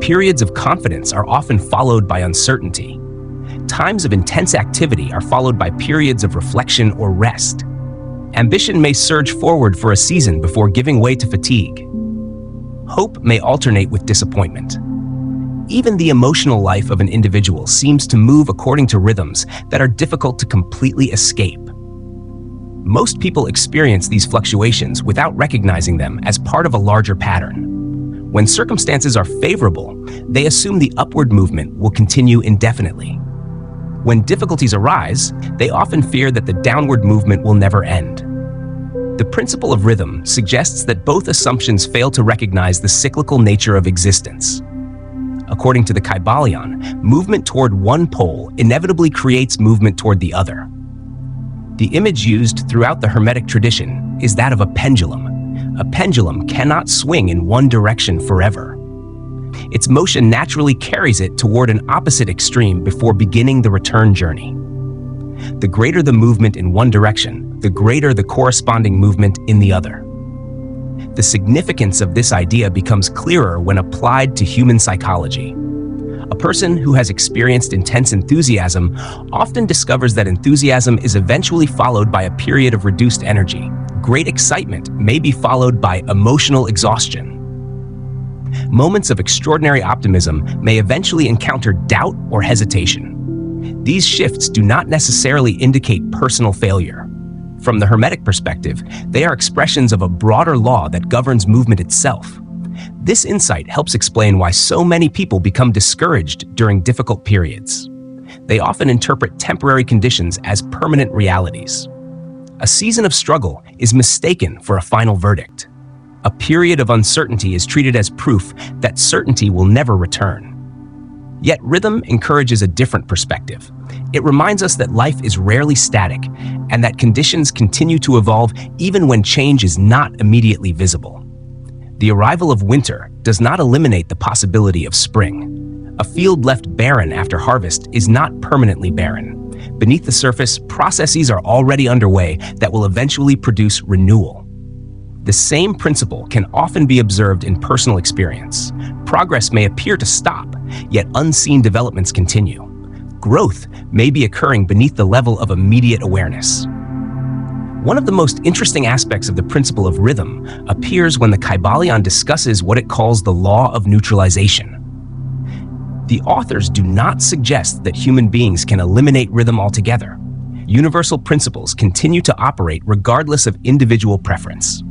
S1: Periods of confidence are often followed by uncertainty. Times of intense activity are followed by periods of reflection or rest. Ambition may surge forward for a season before giving way to fatigue. Hope may alternate with disappointment. Even the emotional life of an individual seems to move according to rhythms that are difficult to completely escape. Most people experience these fluctuations without recognizing them as part of a larger pattern. When circumstances are favorable, they assume the upward movement will continue indefinitely. When difficulties arise, they often fear that the downward movement will never end. The principle of rhythm suggests that both assumptions fail to recognize the cyclical nature of existence. According to the Kybalion, movement toward one pole inevitably creates movement toward the other. The image used throughout the Hermetic tradition is that of a pendulum. A pendulum cannot swing in one direction forever. Its motion naturally carries it toward an opposite extreme before beginning the return journey. The greater the movement in one direction, the greater the corresponding movement in the other. The significance of this idea becomes clearer when applied to human psychology. A person who has experienced intense enthusiasm often discovers that enthusiasm is eventually followed by a period of reduced energy. Great excitement may be followed by emotional exhaustion. Moments of extraordinary optimism may eventually encounter doubt or hesitation. These shifts do not necessarily indicate personal failure. From the Hermetic perspective, they are expressions of a broader law that governs movement itself. This insight helps explain why so many people become discouraged during difficult periods. They often interpret temporary conditions as permanent realities. A season of struggle is mistaken for a final verdict. A period of uncertainty is treated as proof that certainty will never return. Yet rhythm encourages a different perspective. It reminds us that life is rarely static and that conditions continue to evolve even when change is not immediately visible. The arrival of winter does not eliminate the possibility of spring, A field left barren after harvest is not permanently barren. Beneath the surface, processes are already underway that will eventually produce renewal. The same principle can often be observed in personal experience. Progress may appear to stop, yet unseen developments continue. Growth may be occurring beneath the level of immediate awareness. One of the most interesting aspects of the principle of rhythm appears when the Kybalion discusses what it calls the law of neutralization. The authors do not suggest that human beings can eliminate rhythm altogether. Universal principles continue to operate regardless of individual preference.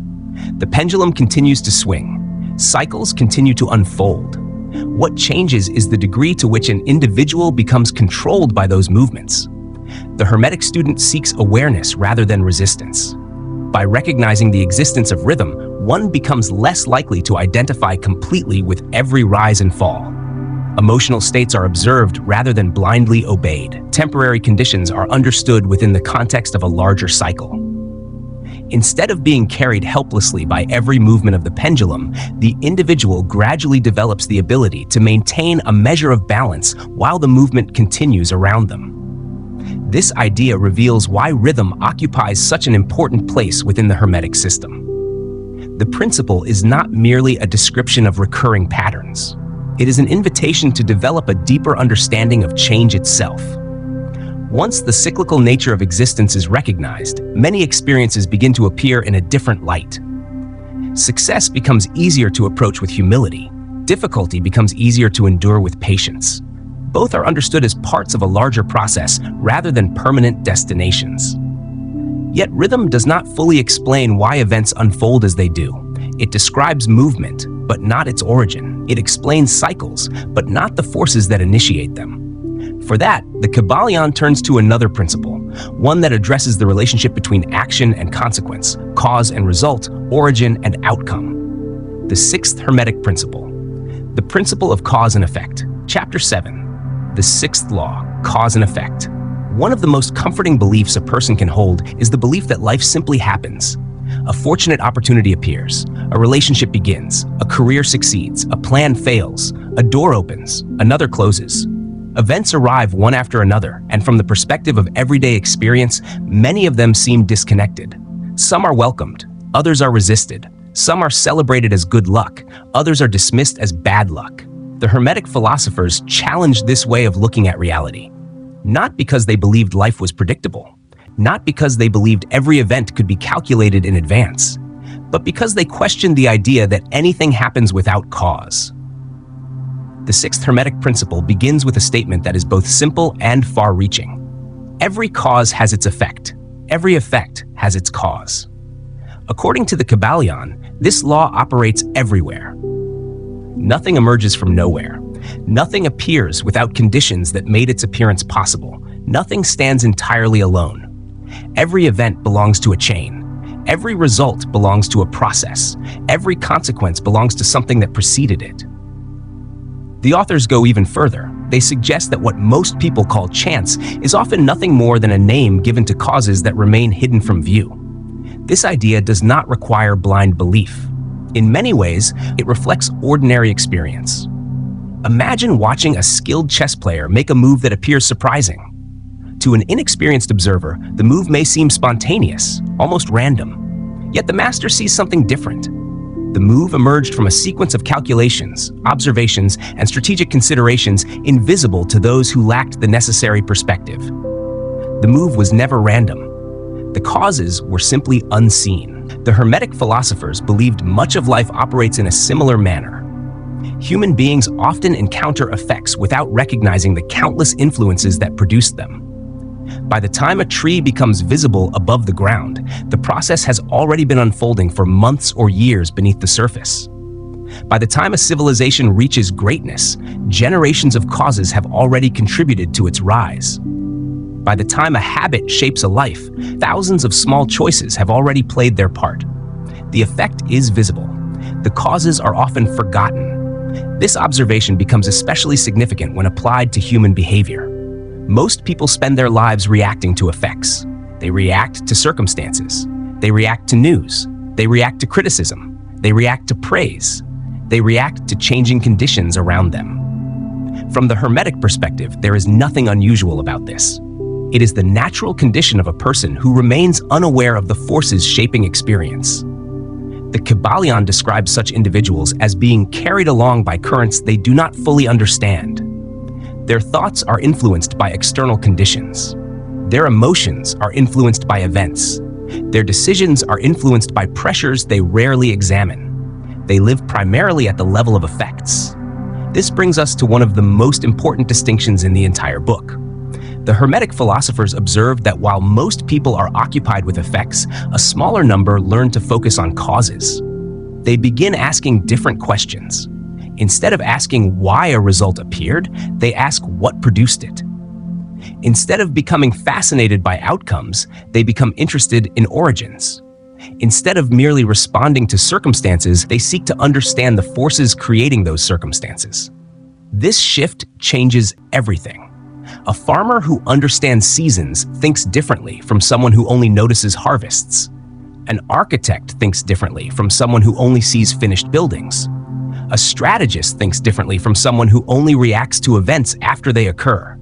S1: The pendulum continues to swing. Cycles continue to unfold. What changes is the degree to which an individual becomes controlled by those movements. The Hermetic student seeks awareness rather than resistance. By recognizing the existence of rhythm, one becomes less likely to identify completely with every rise and fall. Emotional states are observed rather than blindly obeyed. Temporary conditions are understood within the context of a larger cycle. Instead of being carried helplessly by every movement of the pendulum, the individual gradually develops the ability to maintain a measure of balance while the movement continues around them. This idea reveals why rhythm occupies such an important place within the Hermetic system. The principle is not merely a description of recurring patterns. It is an invitation to develop a deeper understanding of change itself. Once the cyclical nature of existence is recognized, many experiences begin to appear in a different light. Success becomes easier to approach with humility. Difficulty becomes easier to endure with patience. Both are understood as parts of a larger process rather than permanent destinations. Yet rhythm does not fully explain why events unfold as they do. It describes movement, but not its origin. It explains cycles, but not the forces that initiate them. For that, the Kybalion turns to another principle, one that addresses the relationship between action and consequence, cause and result, origin and outcome. The sixth Hermetic principle, the principle of cause and effect. Chapter 7, the sixth law, cause and effect. One of the most comforting beliefs a person can hold is the belief that life simply happens. A fortunate opportunity appears, a relationship begins, a career succeeds, a plan fails, a door opens, another closes. Events arrive one after another, and from the perspective of everyday experience, many of them seem disconnected. Some are welcomed, others are resisted. Some are celebrated as good luck, others are dismissed as bad luck. The Hermetic philosophers challenged this way of looking at reality, not because they believed life was predictable, not because they believed every event could be calculated in advance, but because they questioned the idea that anything happens without cause. The sixth Hermetic principle begins with a statement that is both simple and far-reaching. Every cause has its effect. Every effect has its cause. According to the Kybalion, this law operates everywhere. Nothing emerges from nowhere. Nothing appears without conditions that made its appearance possible. Nothing stands entirely alone. Every event belongs to a chain. Every result belongs to a process. Every consequence belongs to something that preceded it. The authors go even further. They suggest that what most people call chance is often nothing more than a name given to causes that remain hidden from view. This idea does not require blind belief. In many ways, it reflects ordinary experience. Imagine watching a skilled chess player make a move that appears surprising. To an inexperienced observer, the move may seem spontaneous, almost random. Yet the master sees something different. The move emerged from a sequence of calculations, observations, and strategic considerations invisible to those who lacked the necessary perspective. The move was never random. The causes were simply unseen. The Hermetic philosophers believed much of life operates in a similar manner. Human beings often encounter effects without recognizing the countless influences that produced them. By the time a tree becomes visible above the ground, the process has already been unfolding for months or years beneath the surface. By the time a civilization reaches greatness, generations of causes have already contributed to its rise. By the time a habit shapes a life, thousands of small choices have already played their part. The effect is visible. The causes are often forgotten. This observation becomes especially significant when applied to human behavior. Most people spend their lives reacting to effects. They react to circumstances. They react to news. They react to criticism. They react to praise. They react to changing conditions around them. From the Hermetic perspective, there is nothing unusual about this. It is the natural condition of a person who remains unaware of the forces shaping experience. The Kybalion describes such individuals as being carried along by currents they do not fully understand. Their thoughts are influenced by external conditions. Their emotions are influenced by events. Their decisions are influenced by pressures they rarely examine. They live primarily at the level of effects. This brings us to one of the most important distinctions in the entire book. The Hermetic philosophers observed that while most people are occupied with effects, a smaller number learn to focus on causes. They begin asking different questions. Instead of asking why a result appeared, they ask what produced it. Instead of becoming fascinated by outcomes, they become interested in origins. Instead of merely responding to circumstances, they seek to understand the forces creating those circumstances. This shift changes everything. A farmer who understands seasons thinks differently from someone who only notices harvests. An architect thinks differently from someone who only sees finished buildings. A strategist thinks differently from someone who only reacts to events after they occur.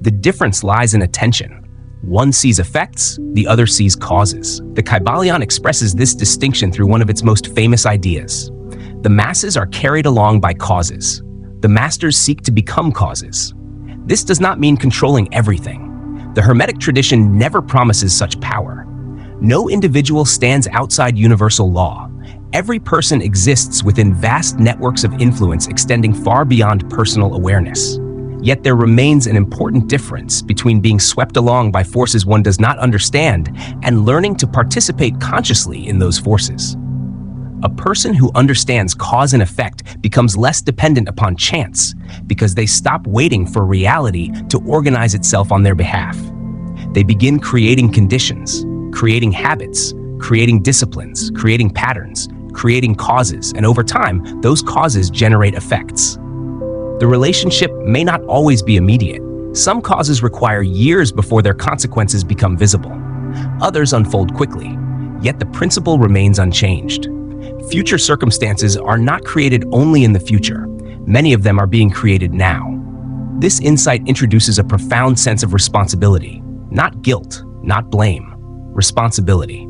S1: The difference lies in attention. One sees effects, the other sees causes. The Kybalion expresses this distinction through one of its most famous ideas. The masses are carried along by causes. The masters seek to become causes. This does not mean controlling everything. The Hermetic tradition never promises such power. No individual stands outside universal law. Every person exists within vast networks of influence extending far beyond personal awareness. Yet there remains an important difference between being swept along by forces one does not understand and learning to participate consciously in those forces. A person who understands cause and effect becomes less dependent upon chance because they stop waiting for reality to organize itself on their behalf. They begin creating conditions, creating habits, creating disciplines, creating patterns, creating causes, and over time, those causes generate effects. The relationship may not always be immediate. Some causes require years before their consequences become visible. Others unfold quickly, yet the principle remains unchanged. Future circumstances are not created only in the future. Many of them are being created now. This insight introduces a profound sense of responsibility, not guilt, not blame, responsibility.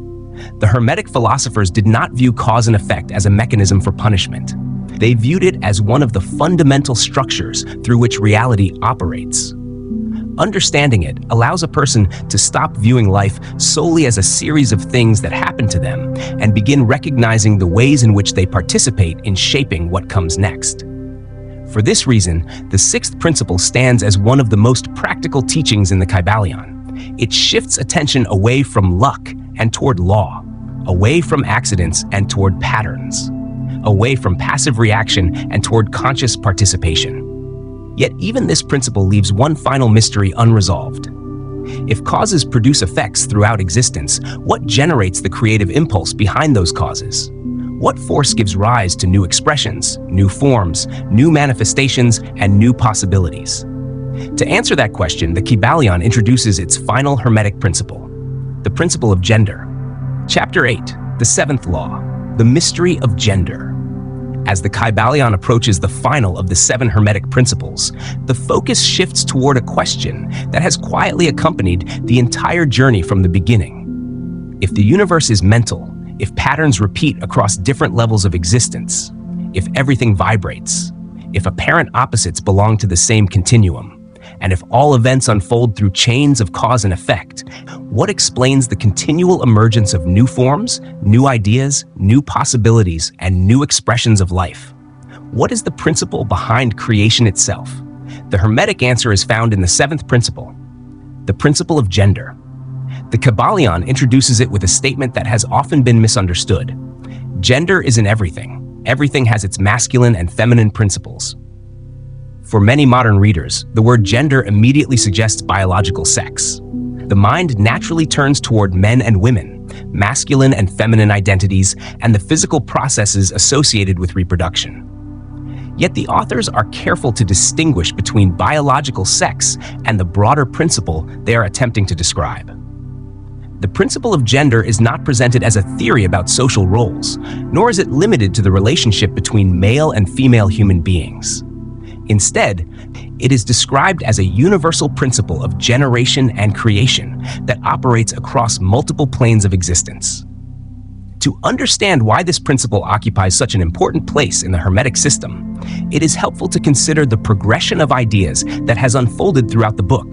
S1: The Hermetic philosophers did not view cause and effect as a mechanism for punishment. They viewed it as one of the fundamental structures through which reality operates. Understanding it allows a person to stop viewing life solely as a series of things that happen to them and begin recognizing the ways in which they participate in shaping what comes next. For this reason, the sixth principle stands as one of the most practical teachings in the Kybalion. It shifts attention away from luck and toward law, away from accidents and toward patterns, away from passive reaction and toward conscious participation. Yet even this principle leaves one final mystery unresolved. If causes produce effects throughout existence, what generates the creative impulse behind those causes? What force gives rise to new expressions, new forms, new manifestations, and new possibilities? To answer that question, the Kybalion introduces its final Hermetic principle, the principle of gender. Chapter 8, the seventh law, the mystery of gender. As the Kybalion approaches the final of the 7 Hermetic principles, the focus shifts toward a question that has quietly accompanied the entire journey from the beginning. If the universe is mental, if patterns repeat across different levels of existence, if everything vibrates, if apparent opposites belong to the same continuum, and if all events unfold through chains of cause and effect, what explains the continual emergence of new forms, new ideas, new possibilities, and new expressions of life? What is the principle behind creation itself? The Hermetic answer is found in the 7th principle, the principle of gender. The Kybalion introduces it with a statement that has often been misunderstood. Gender is in everything. Everything has its masculine and feminine principles. For many modern readers, the word gender immediately suggests biological sex. The mind naturally turns toward men and women, masculine and feminine identities, and the physical processes associated with reproduction. Yet the authors are careful to distinguish between biological sex and the broader principle they are attempting to describe. The principle of gender is not presented as a theory about social roles, nor is it limited to the relationship between male and female human beings. Instead, it is described as a universal principle of generation and creation that operates across multiple planes of existence. To understand why this principle occupies such an important place in the Hermetic system, it is helpful to consider the progression of ideas that has unfolded throughout the book.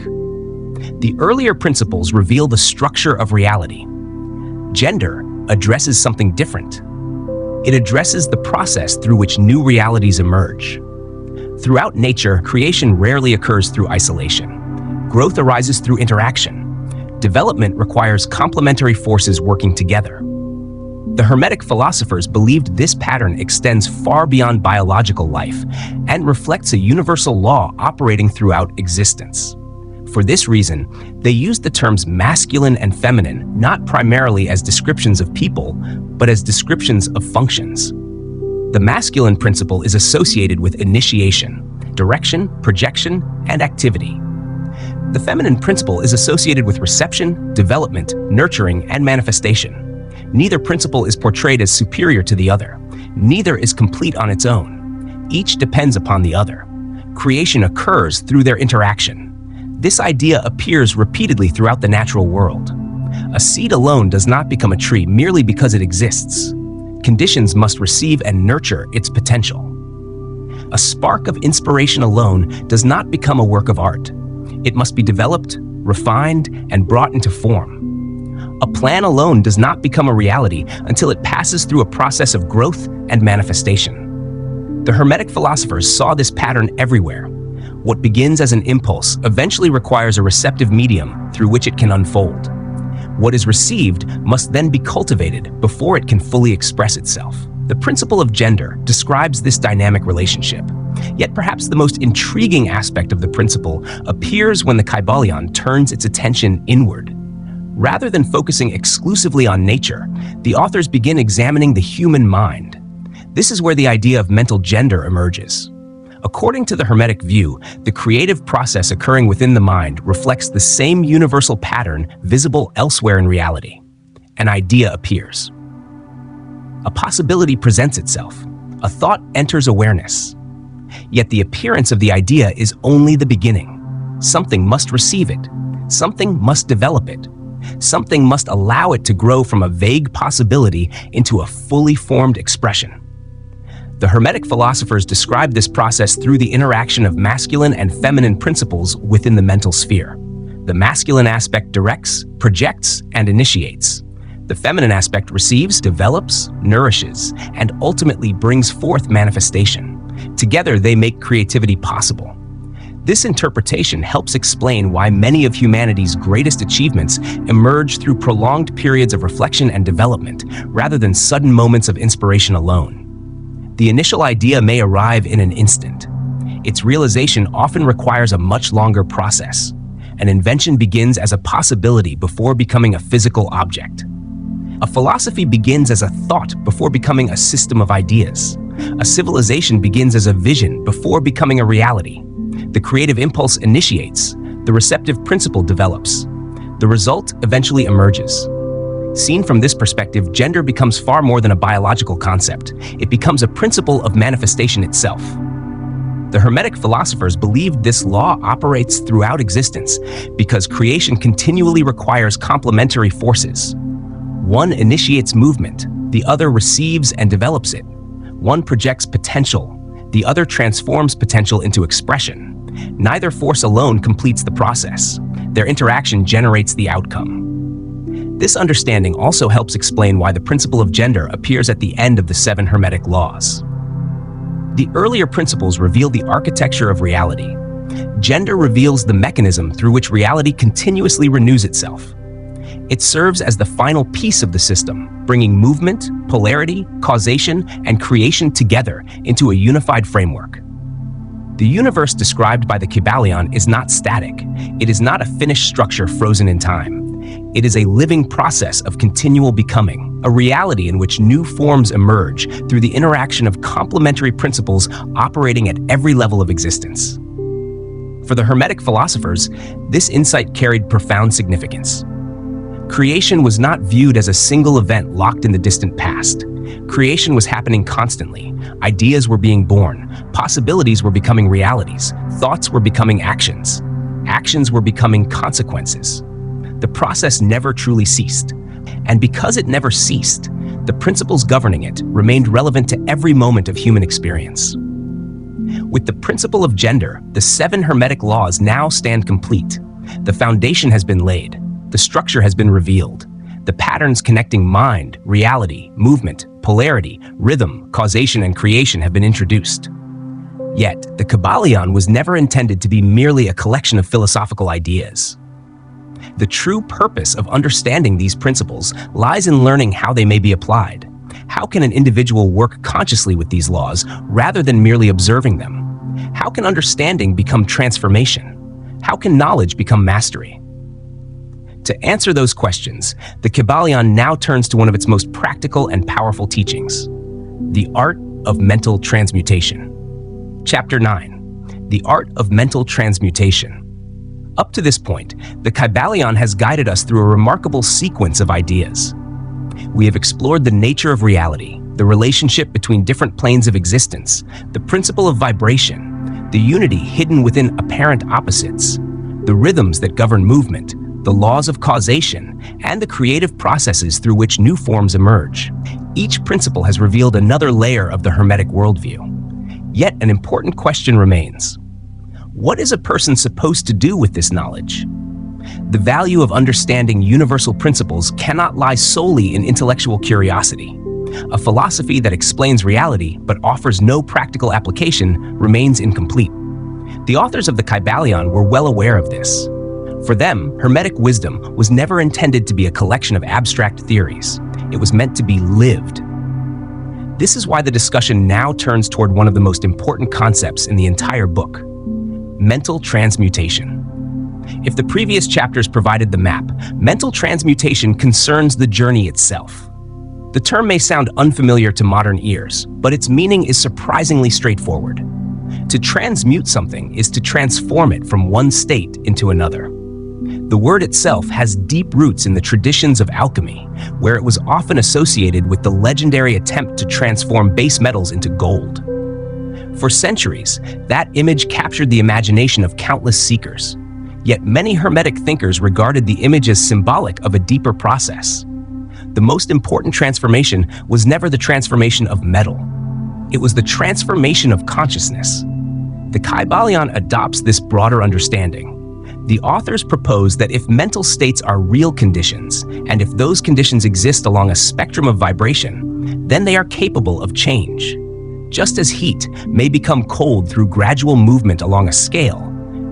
S1: The earlier principles reveal the structure of reality. Gender addresses something different. It addresses the process through which new realities emerge. Throughout nature, creation rarely occurs through isolation. Growth arises through interaction. Development requires complementary forces working together. The Hermetic philosophers believed this pattern extends far beyond biological life and reflects a universal law operating throughout existence. For this reason, they used the terms masculine and feminine not primarily as descriptions of people, but as descriptions of functions. The masculine principle is associated with initiation, direction, projection, and activity. The feminine principle is associated with reception, development, nurturing, and manifestation. Neither principle is portrayed as superior to the other. Neither is complete on its own. Each depends upon the other. Creation occurs through their interaction. This idea appears repeatedly throughout the natural world. A seed alone does not become a tree merely because it exists. Conditions must receive and nurture its potential. A spark of inspiration alone does not become a work of art. It must be developed, refined, and brought into form. A plan alone does not become a reality until it passes through a process of growth and manifestation. The Hermetic philosophers saw this pattern everywhere. What begins as an impulse eventually requires a receptive medium through which it can unfold. What is received must then be cultivated before it can fully express itself. The principle of gender describes this dynamic relationship. Yet perhaps the most intriguing aspect of the principle appears when the Kybalion turns its attention inward. Rather than focusing exclusively on nature, the authors begin examining the human mind. This is where the idea of mental gender emerges. According to the Hermetic view, the creative process occurring within the mind reflects the same universal pattern visible elsewhere in reality. An idea appears. A possibility presents itself. A thought enters awareness. Yet the appearance of the idea is only the beginning. Something must receive it. Something must develop it. Something must allow it to grow from a vague possibility into a fully formed expression. The Hermetic philosophers describe this process through the interaction of masculine and feminine principles within the mental sphere. The masculine aspect directs, projects, and initiates. The feminine aspect receives, develops, nourishes, and ultimately brings forth manifestation. Together, they make creativity possible. This interpretation helps explain why many of humanity's greatest achievements emerge through prolonged periods of reflection and development, rather than sudden moments of inspiration alone. The initial idea may arrive in an instant. Its realization often requires a much longer process. An invention begins as a possibility before becoming a physical object. A philosophy begins as a thought before becoming a system of ideas. A civilization begins as a vision before becoming a reality. The creative impulse initiates. The receptive principle develops. The result eventually emerges. Seen from this perspective, gender becomes far more than a biological concept. It becomes a principle of manifestation itself. The Hermetic philosophers believed this law operates throughout existence because creation continually requires complementary forces. One initiates movement, the other receives and develops it. One projects potential, the other transforms potential into expression. Neither force alone completes the process. Their interaction generates the outcome. This understanding also helps explain why the principle of gender appears at the end of the 7 Hermetic laws. The earlier principles reveal the architecture of reality. Gender reveals the mechanism through which reality continuously renews itself. It serves as the final piece of the system, bringing movement, polarity, causation, and creation together into a unified framework. The universe described by the Kybalion is not static. It is not a finished structure frozen in time. It is a living process of continual becoming, a reality in which new forms emerge through the interaction of complementary principles operating at every level of existence. For the Hermetic philosophers, this insight carried profound significance. Creation was not viewed as a single event locked in the distant past. Creation was happening constantly. Ideas were being born. Possibilities were becoming realities. Thoughts were becoming actions. Actions were becoming consequences. The process never truly ceased. And because it never ceased, the principles governing it remained relevant to every moment of human experience. With the principle of gender, the 7 Hermetic laws now stand complete. The foundation has been laid. The structure has been revealed. The patterns connecting mind, reality, movement, polarity, rhythm, causation, and creation have been introduced. Yet, the Kybalion was never intended to be merely a collection of philosophical ideas. The true purpose of understanding these principles lies in learning how they may be applied. How can an individual work consciously with these laws rather than merely observing them? How can understanding become transformation? How can knowledge become mastery? To answer those questions, the Kybalion now turns to one of its most practical and powerful teachings, the art of mental transmutation. Chapter 9, the art of mental transmutation. Up to this point, the Kybalion has guided us through a remarkable sequence of ideas. We have explored the nature of reality, the relationship between different planes of existence, the principle of vibration, the unity hidden within apparent opposites, the rhythms that govern movement, the laws of causation, and the creative processes through which new forms emerge. Each principle has revealed another layer of the Hermetic worldview. Yet an important question remains. What is a person supposed to do with this knowledge? The value of understanding universal principles cannot lie solely in intellectual curiosity. A philosophy that explains reality but offers no practical application remains incomplete. The authors of the Kybalion were well aware of this. For them, Hermetic wisdom was never intended to be a collection of abstract theories. It was meant to be lived. This is why the discussion now turns toward one of the most important concepts in the entire book: mental transmutation. If the previous chapters provided the map, mental transmutation concerns the journey itself. The term may sound unfamiliar to modern ears, but its meaning is surprisingly straightforward. To transmute something is to transform it from one state into another. The word itself has deep roots in the traditions of alchemy, where it was often associated with the legendary attempt to transform base metals into gold. For centuries, that image captured the imagination of countless seekers. Yet many Hermetic thinkers regarded the image as symbolic of a deeper process. The most important transformation was never the transformation of metal. It was the transformation of consciousness. The Kybalion adopts this broader understanding. The authors propose that if mental states are real conditions, and if those conditions exist along a spectrum of vibration, then they are capable of change. Just as heat may become cold through gradual movement along a scale,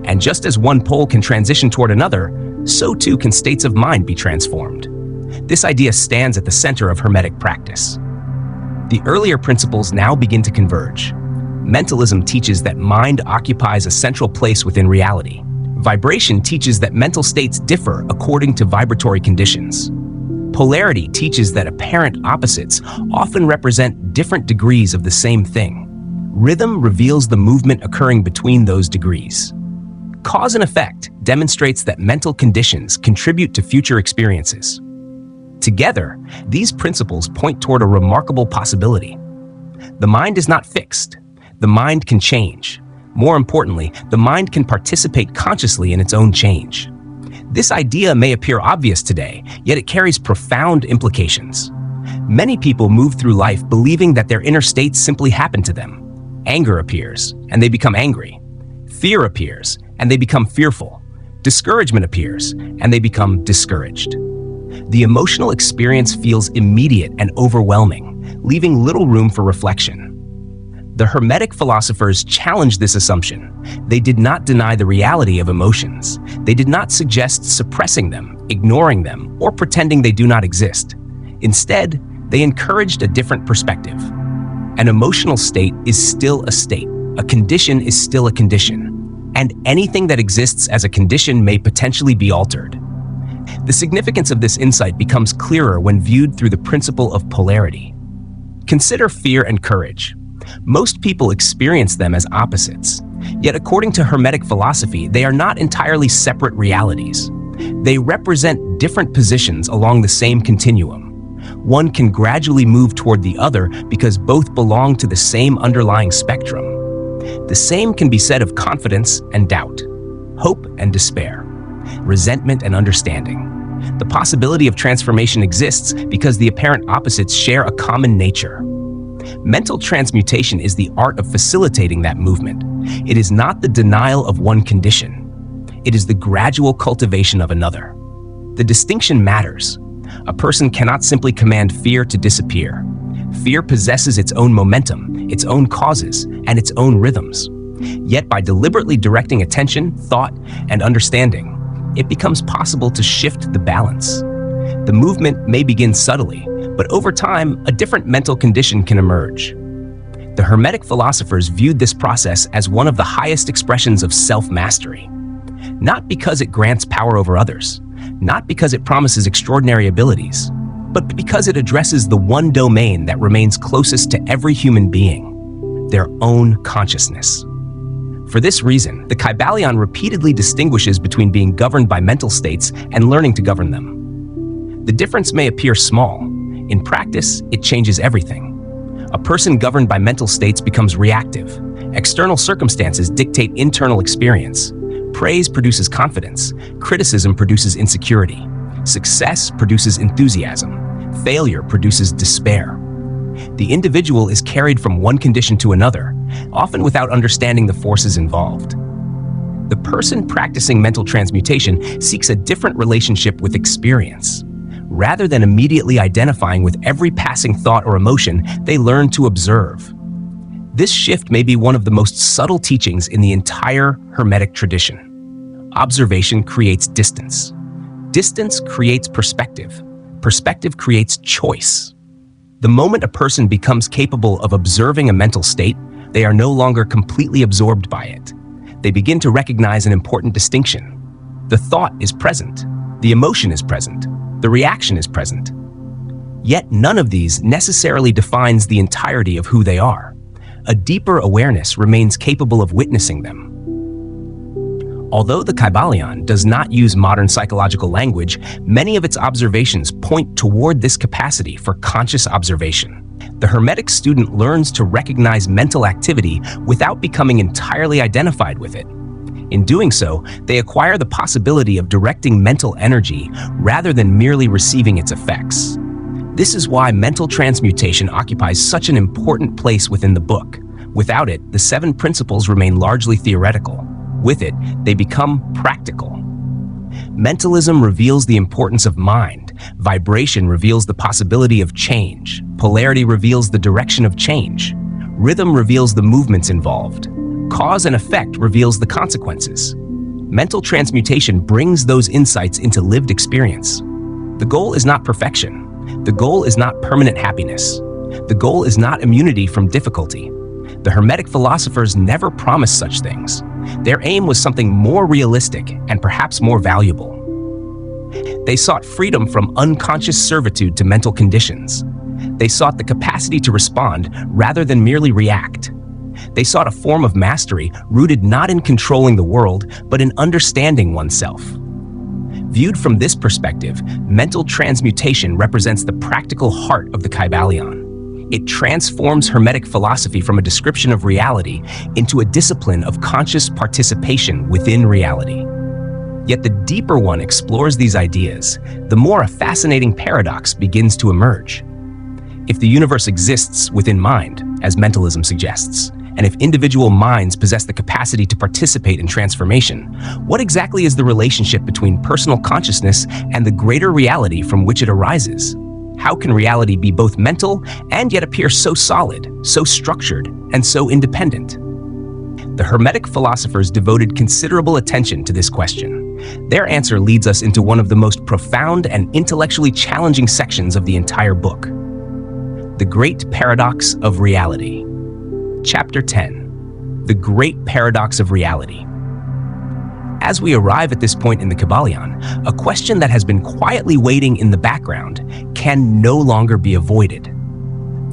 S1: and just as one pole can transition toward another, so too can states of mind be transformed. This idea stands at the center of Hermetic practice. The earlier principles now begin to converge. Mentalism teaches that mind occupies a central place within reality. Vibration teaches that mental states differ according to vibratory conditions. Polarity teaches that apparent opposites often represent different degrees of the same thing. Rhythm reveals the movement occurring between those degrees. Cause and effect demonstrates that mental conditions contribute to future experiences. Together, these principles point toward a remarkable possibility. The mind is not fixed. The mind can change. More importantly, the mind can participate consciously in its own change. This idea may appear obvious today, yet it carries profound implications. Many people move through life believing that their inner states simply happen to them. Anger appears, and they become angry. Fear appears, and they become fearful. Discouragement appears, and they become discouraged. The emotional experience feels immediate and overwhelming, leaving little room for reflection. The Hermetic philosophers challenged this assumption. They did not deny the reality of emotions. They did not suggest suppressing them, ignoring them, or pretending they do not exist. Instead, they encouraged a different perspective. An emotional state is still a state. A condition is still a condition. And anything that exists as a condition may potentially be altered. The significance of this insight becomes clearer when viewed through the principle of polarity. Consider fear and courage. Most people experience them as opposites. Yet according to Hermetic philosophy, they are not entirely separate realities. They represent different positions along the same continuum. One can gradually move toward the other because both belong to the same underlying spectrum. The same can be said of confidence and doubt, hope and despair, resentment and understanding. The possibility of transformation exists because the apparent opposites share a common nature. Mental transmutation is the art of facilitating that movement. It is not the denial of one condition. It is the gradual cultivation of another. The distinction matters. A person cannot simply command fear to disappear. Fear possesses its own momentum, its own causes, and its own rhythms. Yet by deliberately directing attention, thought, and understanding, it becomes possible to shift the balance. The movement may begin subtly, but over time, a different mental condition can emerge. The Hermetic philosophers viewed this process as one of the highest expressions of self-mastery. Not because it grants power over others, not because it promises extraordinary abilities, but because it addresses the one domain that remains closest to every human being, their own consciousness. For this reason, the Kybalion repeatedly distinguishes between being governed by mental states and learning to govern them. The difference may appear small. In practice, it changes everything. A person governed by mental states becomes reactive. External circumstances dictate internal experience. Praise produces confidence. Criticism produces insecurity. Success produces enthusiasm. Failure produces despair. The individual is carried from one condition to another, often without understanding the forces involved. The person practicing mental transmutation seeks a different relationship with experience. Rather than immediately identifying with every passing thought or emotion, they learn to observe. This shift may be one of the most subtle teachings in the entire Hermetic tradition. Observation creates distance. Distance creates perspective. Perspective creates choice. The moment a person becomes capable of observing a mental state, they are no longer completely absorbed by it. They begin to recognize an important distinction. The thought is present. The emotion is present. The reaction is present. Yet none of these necessarily defines the entirety of who they are. A deeper awareness remains capable of witnessing them. Although the Kybalion does not use modern psychological language, many of its observations point toward this capacity for conscious observation. The Hermetic student learns to recognize mental activity without becoming entirely identified with it. In doing so, they acquire the possibility of directing mental energy rather than merely receiving its effects. This is why mental transmutation occupies such an important place within the book. Without it, the 7 principles remain largely theoretical. With it, they become practical. Mentalism reveals the importance of mind. Vibration reveals the possibility of change. Polarity reveals the direction of change. Rhythm reveals the movements involved. Cause and effect reveals the consequences. Mental transmutation brings those insights into lived experience. The goal is not perfection. The goal is not permanent happiness. The goal is not immunity from difficulty. The Hermetic philosophers never promised such things. Their aim was something more realistic and perhaps more valuable. They sought freedom from unconscious servitude to mental conditions. They sought the capacity to respond rather than merely react. They sought a form of mastery rooted not in controlling the world, but in understanding oneself. Viewed from this perspective, mental transmutation represents the practical heart of the Kybalion. It transforms Hermetic philosophy from a description of reality into a discipline of conscious participation within reality. Yet the deeper one explores these ideas, the more a fascinating paradox begins to emerge. If the universe exists within mind, as mentalism suggests, and if individual minds possess the capacity to participate in transformation, what exactly is the relationship between personal consciousness and the greater reality from which it arises? How can reality be both mental and yet appear so solid, so structured, and so independent? The Hermetic philosophers devoted considerable attention to this question. Their answer leads us into one of the most profound and intellectually challenging sections of the entire book: the Great Paradox of Reality. Chapter 10. The Great Paradox of Reality. As we arrive at this point in the Kybalion, a question that has been quietly waiting in the background can no longer be avoided.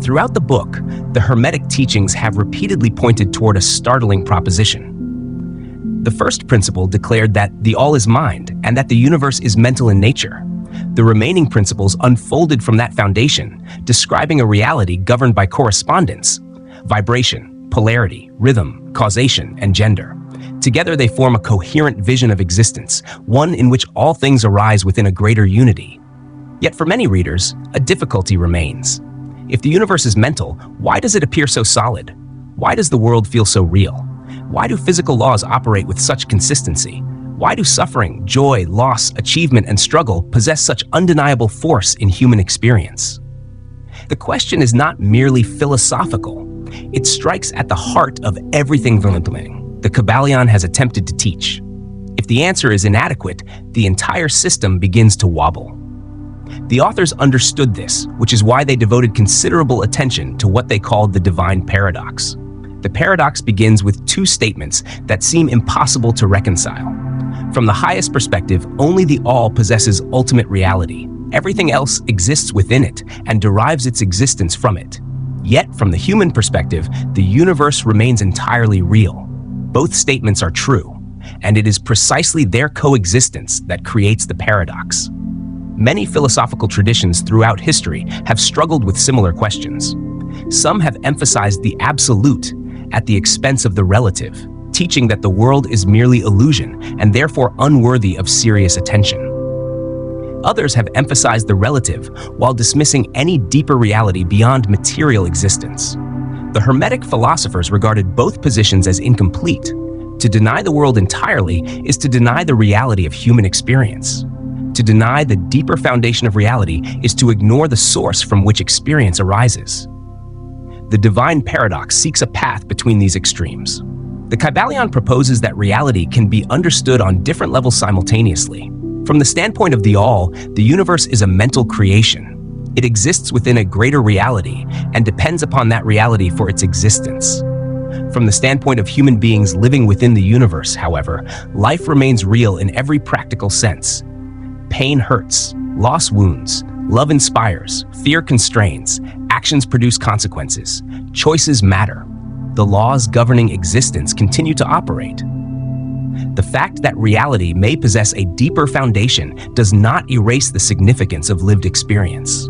S1: Throughout the book, the Hermetic teachings have repeatedly pointed toward a startling proposition. The first principle declared that the all is mind and that the universe is mental in nature. The remaining principles unfolded from that foundation, describing a reality governed by correspondence, vibration, polarity, rhythm, causation, and gender. Together they form a coherent vision of existence, one in which all things arise within a greater unity. Yet for many readers, a difficulty remains. If the universe is mental, why does it appear so solid? Why does the world feel so real? Why do physical laws operate with such consistency? Why do suffering, joy, loss, achievement, and struggle possess such undeniable force in human experience? The question is not merely philosophical. It strikes at the heart of everything the Kybalion has attempted to teach. If the answer is inadequate, the entire system begins to wobble. The authors understood this, which is why they devoted considerable attention to what they called the divine paradox. The paradox begins with two statements that seem impossible to reconcile. From the highest perspective, only the all possesses ultimate reality. Everything else exists within it and derives its existence from it. Yet, from the human perspective, the universe remains entirely real. Both statements are true, and it is precisely their coexistence that creates the paradox. Many philosophical traditions throughout history have struggled with similar questions. Some have emphasized the absolute at the expense of the relative, teaching that the world is merely illusion and therefore unworthy of serious attention. Others have emphasized the relative while dismissing any deeper reality beyond material existence. The Hermetic philosophers regarded both positions as incomplete. To deny the world entirely is to deny the reality of human experience. To deny the deeper foundation of reality is to ignore the source from which experience arises. The divine paradox seeks a path between these extremes. The Kybalion proposes that reality can be understood on different levels simultaneously. From the standpoint of the all, the universe is a mental creation. It exists within a greater reality and depends upon that reality for its existence. From the standpoint of human beings living within the universe, however, life remains real in every practical sense. Pain hurts, loss wounds, love inspires, fear constrains, actions produce consequences, choices matter. The laws governing existence continue to operate. The fact that reality may possess a deeper foundation does not erase the significance of lived experience.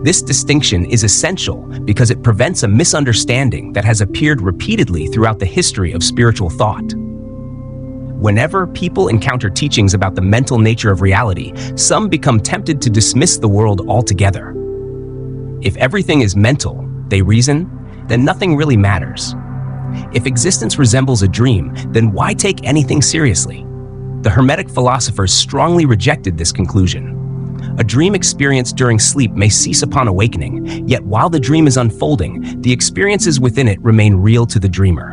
S1: This distinction is essential because it prevents a misunderstanding that has appeared repeatedly throughout the history of spiritual thought. Whenever people encounter teachings about the mental nature of reality, some become tempted to dismiss the world altogether. If everything is mental, they reason, then nothing really matters. If existence resembles a dream, then why take anything seriously? The Hermetic philosophers strongly rejected this conclusion. A dream experienced during sleep may cease upon awakening, yet while the dream is unfolding, the experiences within it remain real to the dreamer.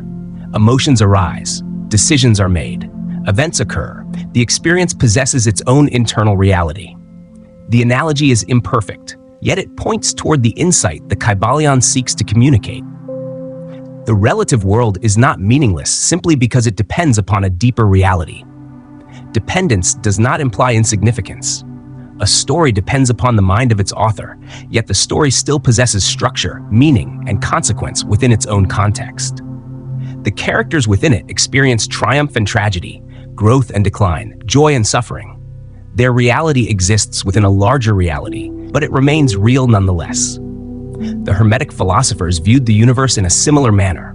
S1: Emotions arise, decisions are made, events occur, the experience possesses its own internal reality. The analogy is imperfect, yet it points toward the insight the Kybalion seeks to communicate. The relative world is not meaningless simply because it depends upon a deeper reality. Dependence does not imply insignificance. A story depends upon the mind of its author, yet the story still possesses structure, meaning, and consequence within its own context. The characters within it experience triumph and tragedy, growth and decline, joy and suffering. Their reality exists within a larger reality, but it remains real nonetheless. The Hermetic philosophers viewed the universe in a similar manner.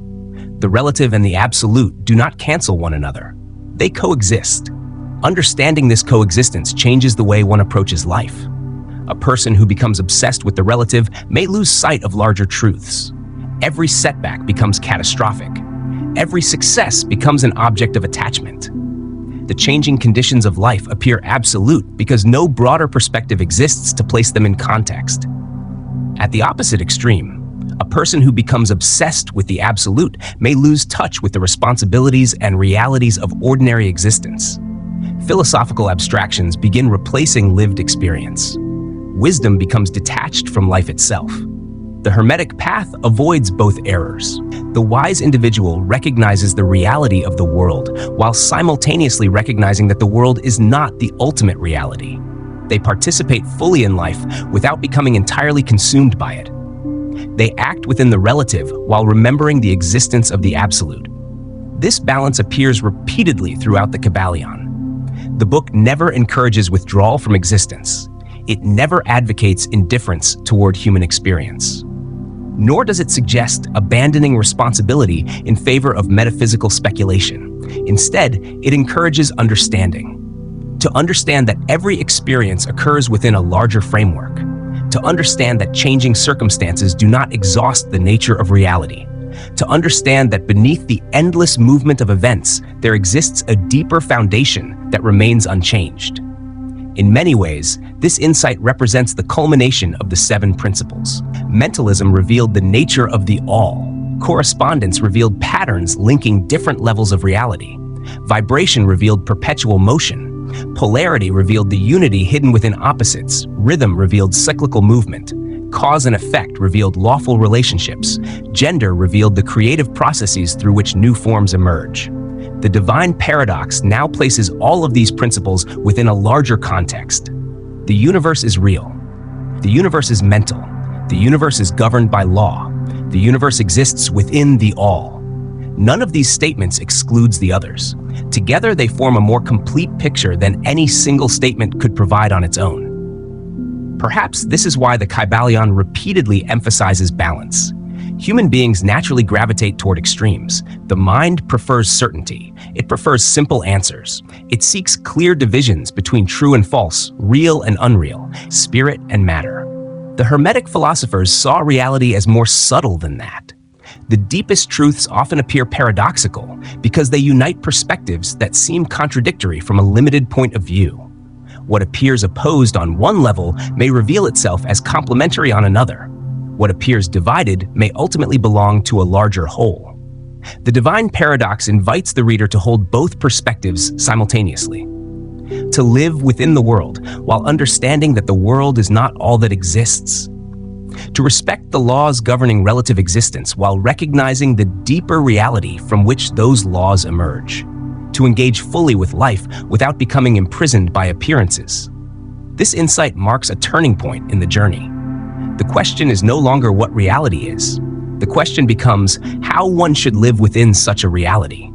S1: The relative and the absolute do not cancel one another. They coexist. Understanding this coexistence changes the way one approaches life. A person who becomes obsessed with the relative may lose sight of larger truths. Every setback becomes catastrophic. Every success becomes an object of attachment. The changing conditions of life appear absolute because no broader perspective exists to place them in context. At the opposite extreme, a person who becomes obsessed with the absolute may lose touch with the responsibilities and realities of ordinary existence. Philosophical abstractions begin replacing lived experience. Wisdom becomes detached from life itself. The Hermetic path avoids both errors. The wise individual recognizes the reality of the world while simultaneously recognizing that the world is not the ultimate reality. They participate fully in life without becoming entirely consumed by it. They act within the relative while remembering the existence of the absolute. This balance appears repeatedly throughout the Kybalion. The book never encourages withdrawal from existence. It never advocates indifference toward human experience. Nor does it suggest abandoning responsibility in favor of metaphysical speculation. Instead, it encourages understanding. To understand that every experience occurs within a larger framework. To understand that changing circumstances do not exhaust the nature of reality. To understand that beneath the endless movement of events, there exists a deeper foundation that remains unchanged. In many ways, this insight represents the culmination of the 7 principles. Mentalism revealed the nature of the all. Correspondence revealed patterns linking different levels of reality. Vibration revealed perpetual motion. Polarity revealed the unity hidden within opposites. Rhythm revealed cyclical movement. Cause and effect revealed lawful relationships. Gender revealed the creative processes through which new forms emerge. The divine paradox now places all of these principles within a larger context. The universe is real. The universe is mental. The universe is governed by law. The universe exists within the all. None of these statements excludes the others. Together, they form a more complete picture than any single statement could provide on its own. Perhaps this is why the Kybalion repeatedly emphasizes balance. Human beings naturally gravitate toward extremes. The mind prefers certainty. It prefers simple answers. It seeks clear divisions between true and false, real and unreal, spirit and matter. The Hermetic philosophers saw reality as more subtle than that. The deepest truths often appear paradoxical because they unite perspectives that seem contradictory from a limited point of view. What appears opposed on one level may reveal itself as complementary on another. What appears divided may ultimately belong to a larger whole. The divine paradox invites the reader to hold both perspectives simultaneously. To live within the world while understanding that the world is not all that exists. To respect the laws governing relative existence while recognizing the deeper reality from which those laws emerge. To engage fully with life without becoming imprisoned by appearances. This insight marks a turning point in the journey. The question is no longer what reality is. The question becomes how one should live within such a reality.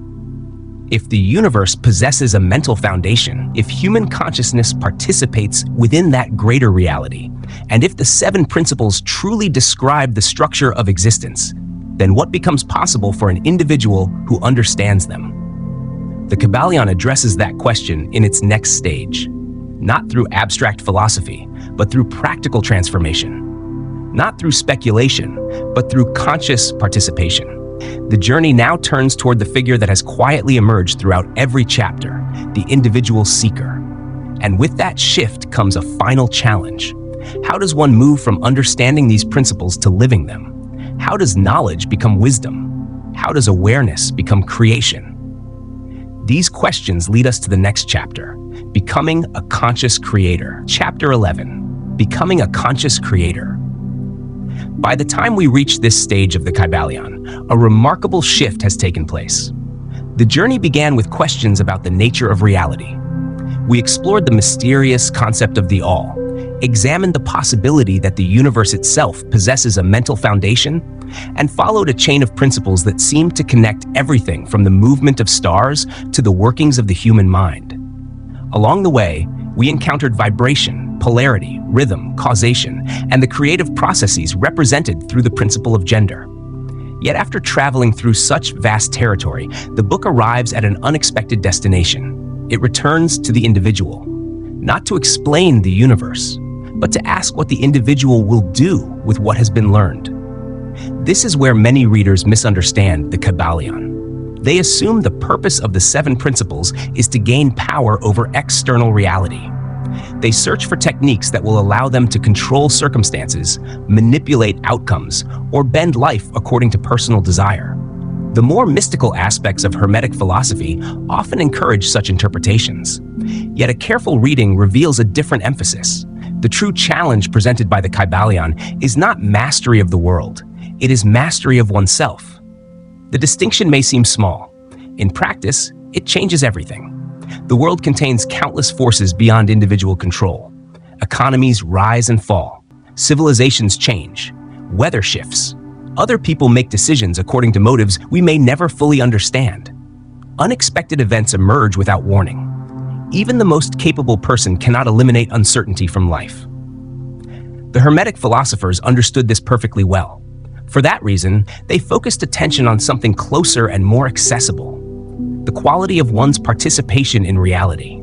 S1: If the universe possesses a mental foundation, if human consciousness participates within that greater reality, and if the 7 principles truly describe the structure of existence, then what becomes possible for an individual who understands them? The Kybalion addresses that question in its next stage, not through abstract philosophy, but through practical transformation. Not through speculation, but through conscious participation. The journey now turns toward the figure that has quietly emerged throughout every chapter, the individual seeker. And with that shift comes a final challenge. How does one move from understanding these principles to living them? How does knowledge become wisdom? How does awareness become creation? These questions lead us to the next chapter, Becoming a Conscious Creator. Chapter 11, Becoming a Conscious Creator. By the time we reach this stage of the Kybalion, a remarkable shift has taken place. The journey began with questions about the nature of reality. We explored the mysterious concept of the all, examined the possibility that the universe itself possesses a mental foundation, and followed a chain of principles that seemed to connect everything from the movement of stars to the workings of the human mind. Along the way, we encountered vibration, polarity, rhythm, causation, and the creative processes represented through the principle of gender. Yet after traveling through such vast territory, the book arrives at an unexpected destination. It returns to the individual, not to explain the universe, but to ask what the individual will do with what has been learned. This is where many readers misunderstand the Kybalion. They assume the purpose of the 7 principles is to gain power over external reality. They search for techniques that will allow them to control circumstances, manipulate outcomes, or bend life according to personal desire. The more mystical aspects of Hermetic philosophy often encourage such interpretations. Yet a careful reading reveals a different emphasis. The true challenge presented by the Kybalion is not mastery of the world. It is mastery of oneself. The distinction may seem small. In practice, it changes everything. The world contains countless forces beyond individual control. Economies rise and fall. Civilizations change. Weather shifts. Other people make decisions according to motives we may never fully understand. Unexpected events emerge without warning. Even the most capable person cannot eliminate uncertainty from life. The Hermetic philosophers understood this perfectly well. For that reason, they focused attention on something closer and more accessible: the quality of one's participation in reality.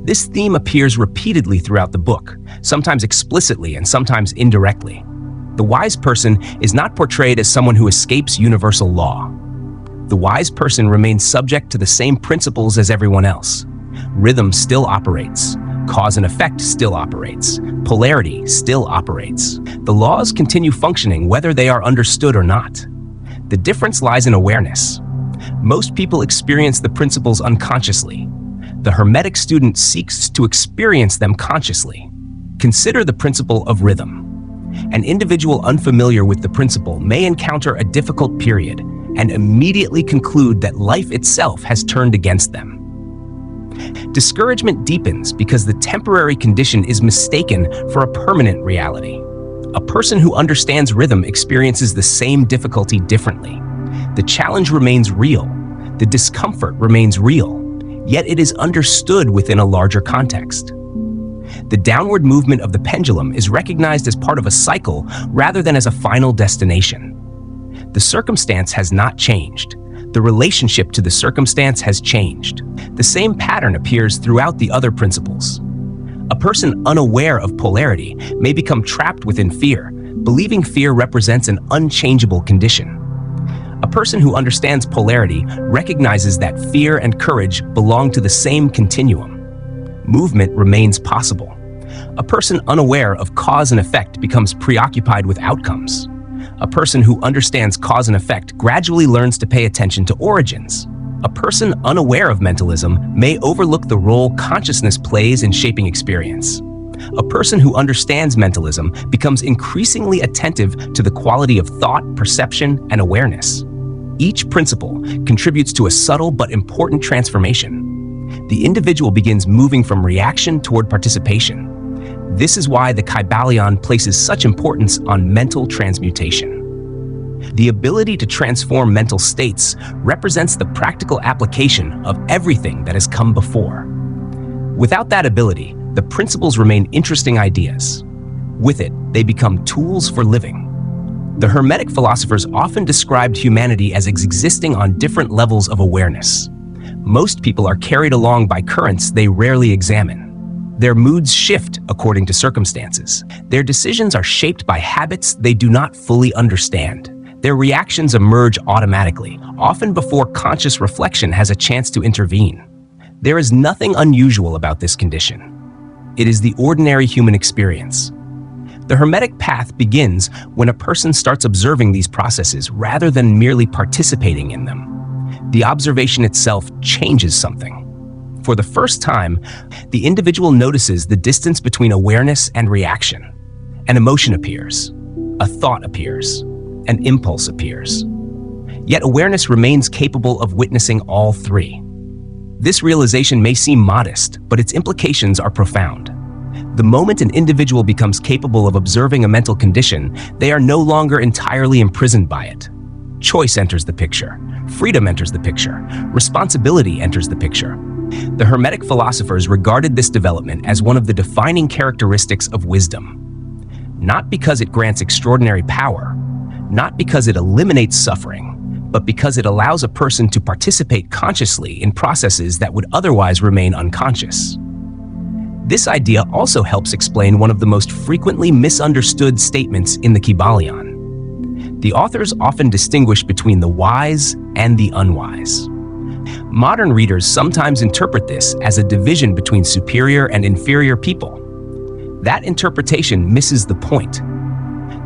S1: This theme appears repeatedly throughout the book, sometimes explicitly and sometimes indirectly. The wise person is not portrayed as someone who escapes universal law. The wise person remains subject to the same principles as everyone else. Rhythm still operates. Cause and effect still operates. Polarity still operates. The laws continue functioning whether they are understood or not. The difference lies in awareness. Most people experience the principles unconsciously. The Hermetic student seeks to experience them consciously. Consider the principle of rhythm. An individual unfamiliar with the principle may encounter a difficult period and immediately conclude that life itself has turned against them. Discouragement deepens because the temporary condition is mistaken for a permanent reality. A person who understands rhythm experiences the same difficulty differently. The challenge remains real. The discomfort remains real, yet it is understood within a larger context. The downward movement of the pendulum is recognized as part of a cycle rather than as a final destination. The circumstance has not changed. The relationship to the circumstance has changed. The same pattern appears throughout the other principles. A person unaware of polarity may become trapped within fear, believing fear represents an unchangeable condition. A person who understands polarity recognizes that fear and courage belong to the same continuum. Movement remains possible. A person unaware of cause and effect becomes preoccupied with outcomes. A person who understands cause and effect gradually learns to pay attention to origins. A person unaware of mentalism may overlook the role consciousness plays in shaping experience. A person who understands mentalism becomes increasingly attentive to the quality of thought, perception, and awareness. Each principle contributes to a subtle but important transformation. The individual begins moving from reaction toward participation. This is why the Kybalion places such importance on mental transmutation. The ability to transform mental states represents the practical application of everything that has come before. Without that ability, the principles remain interesting ideas. With it, they become tools for living. The Hermetic philosophers often described humanity as existing on different levels of awareness. Most people are carried along by currents they rarely examine. Their moods shift according to circumstances. Their decisions are shaped by habits they do not fully understand. Their reactions emerge automatically, often before conscious reflection has a chance to intervene. There is nothing unusual about this condition. It is the ordinary human experience. The Hermetic path begins when a person starts observing these processes rather than merely participating in them. The observation itself changes something. For the first time, the individual notices the distance between awareness and reaction. An emotion appears, a thought appears, an impulse appears. Yet awareness remains capable of witnessing all three. This realization may seem modest, but its implications are profound. The moment an individual becomes capable of observing a mental condition, they are no longer entirely imprisoned by it. Choice enters the picture. Freedom enters the picture. Responsibility enters the picture. The Hermetic philosophers regarded this development as one of the defining characteristics of wisdom. Not because it grants extraordinary power, not because it eliminates suffering, but because it allows a person to participate consciously in processes that would otherwise remain unconscious. This idea also helps explain one of the most frequently misunderstood statements in the Kybalion. The authors often distinguish between the wise and the unwise. Modern readers sometimes interpret this as a division between superior and inferior people. That interpretation misses the point.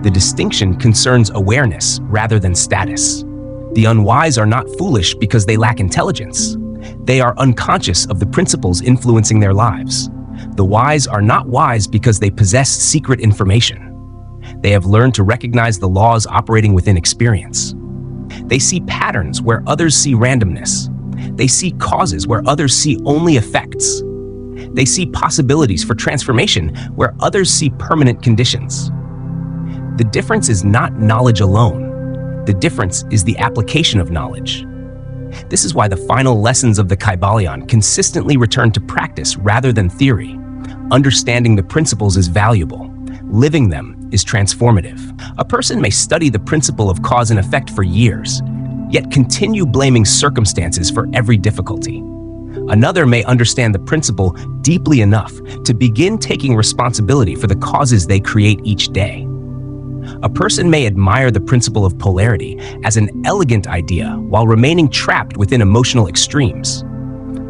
S1: The distinction concerns awareness rather than status. The unwise are not foolish because they lack intelligence. They are unconscious of the principles influencing their lives. The wise are not wise because they possess secret information. They have learned to recognize the laws operating within experience. They see patterns where others see randomness. They see causes where others see only effects. They see possibilities for transformation where others see permanent conditions. The difference is not knowledge alone. The difference is the application of knowledge. This is why the final lessons of the Kybalion consistently return to practice rather than theory. Understanding the principles is valuable. Living them is transformative. A person may study the principle of cause and effect for years, yet continue blaming circumstances for every difficulty. Another may understand the principle deeply enough to begin taking responsibility for the causes they create each day. A person may admire the principle of polarity as an elegant idea while remaining trapped within emotional extremes.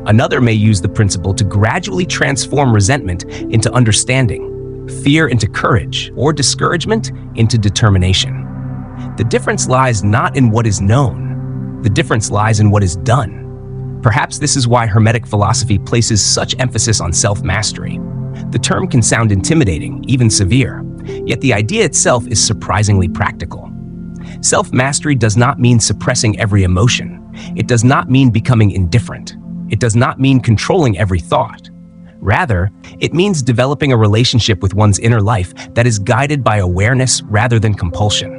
S1: Another may use the principle to gradually transform resentment into understanding, fear into courage, or discouragement into determination. The difference lies not in what is known. The difference lies in what is done. Perhaps this is why Hermetic philosophy places such emphasis on self-mastery. The term can sound intimidating, even severe, yet the idea itself is surprisingly practical. Self-mastery does not mean suppressing every emotion. It does not mean becoming indifferent. It does not mean controlling every thought. Rather, it means developing a relationship with one's inner life that is guided by awareness rather than compulsion.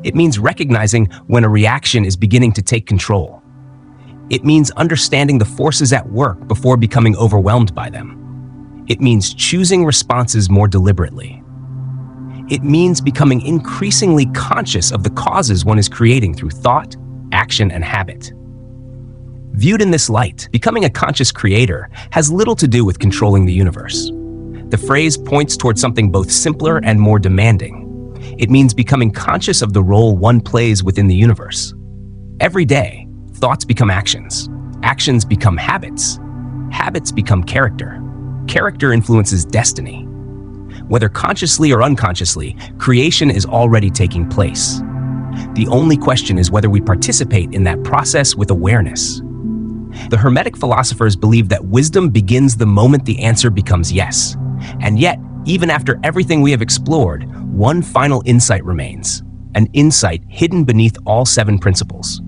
S1: It means recognizing when a reaction is beginning to take control. It means understanding the forces at work before becoming overwhelmed by them. It means choosing responses more deliberately. It means becoming increasingly conscious of the causes one is creating through thought, action, and habit. Viewed in this light, becoming a conscious creator has little to do with controlling the universe. The phrase points toward something both simpler and more demanding. It means becoming conscious of the role one plays within the universe. Every day, thoughts become actions. Actions become habits. Habits become character. Character influences destiny. Whether consciously or unconsciously, creation is already taking place. The only question is whether we participate in that process with awareness. The Hermetic philosophers believe that wisdom begins the moment the answer becomes yes. And yet, even after everything we have explored, one final insight remains. An insight hidden beneath all 7 principles.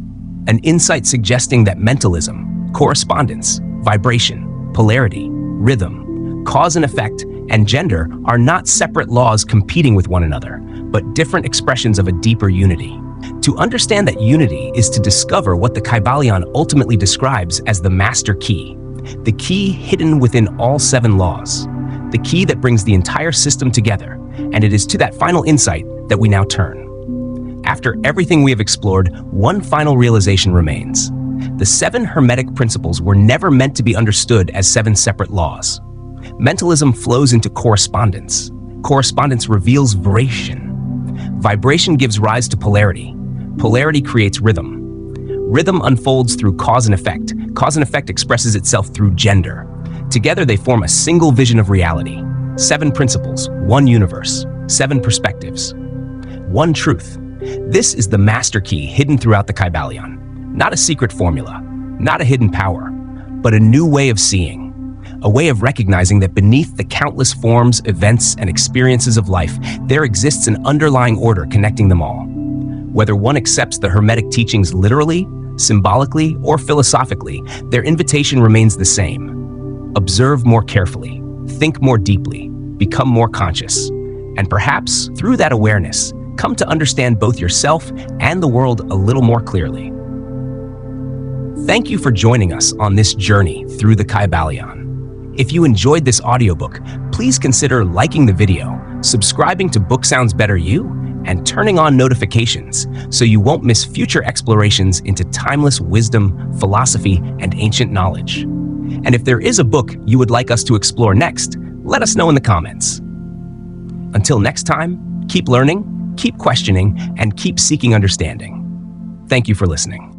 S1: An insight suggesting that mentalism, correspondence, vibration, polarity, rhythm, cause and effect, and gender are not separate laws competing with one another, but different expressions of a deeper unity. To understand that unity is to discover what the Kybalion ultimately describes as the master key, the key hidden within all 7 laws, the key that brings the entire system together, and it is to that final insight that we now turn. After everything we have explored, one final realization remains. The 7 Hermetic principles were never meant to be understood as 7 separate laws. Mentalism flows into correspondence. Correspondence reveals vibration. Vibration gives rise to polarity. Polarity creates rhythm. Rhythm unfolds through cause and effect. Cause and effect expresses itself through gender. Together they form a single vision of reality. 7 principles, 1 universe, 7 perspectives, 1 truth. This is the master key hidden throughout the Kybalion. Not a secret formula, not a hidden power, but a new way of seeing. A way of recognizing that beneath the countless forms, events, and experiences of life, there exists an underlying order connecting them all. Whether one accepts the Hermetic teachings literally, symbolically, or philosophically, their invitation remains the same. Observe more carefully, think more deeply, become more conscious, and perhaps, through that awareness, come to understand both yourself and the world a little more clearly. Thank you for joining us on this journey through the Kybalion. If you enjoyed this audiobook, please consider liking the video, subscribing to Book Sounds Better You, and turning on notifications so you won't miss future explorations into timeless wisdom, philosophy, and ancient knowledge. And if there is a book you would like us to explore next, let us know in the comments. Until next time, keep learning, keep questioning, and keep seeking understanding. Thank you for listening.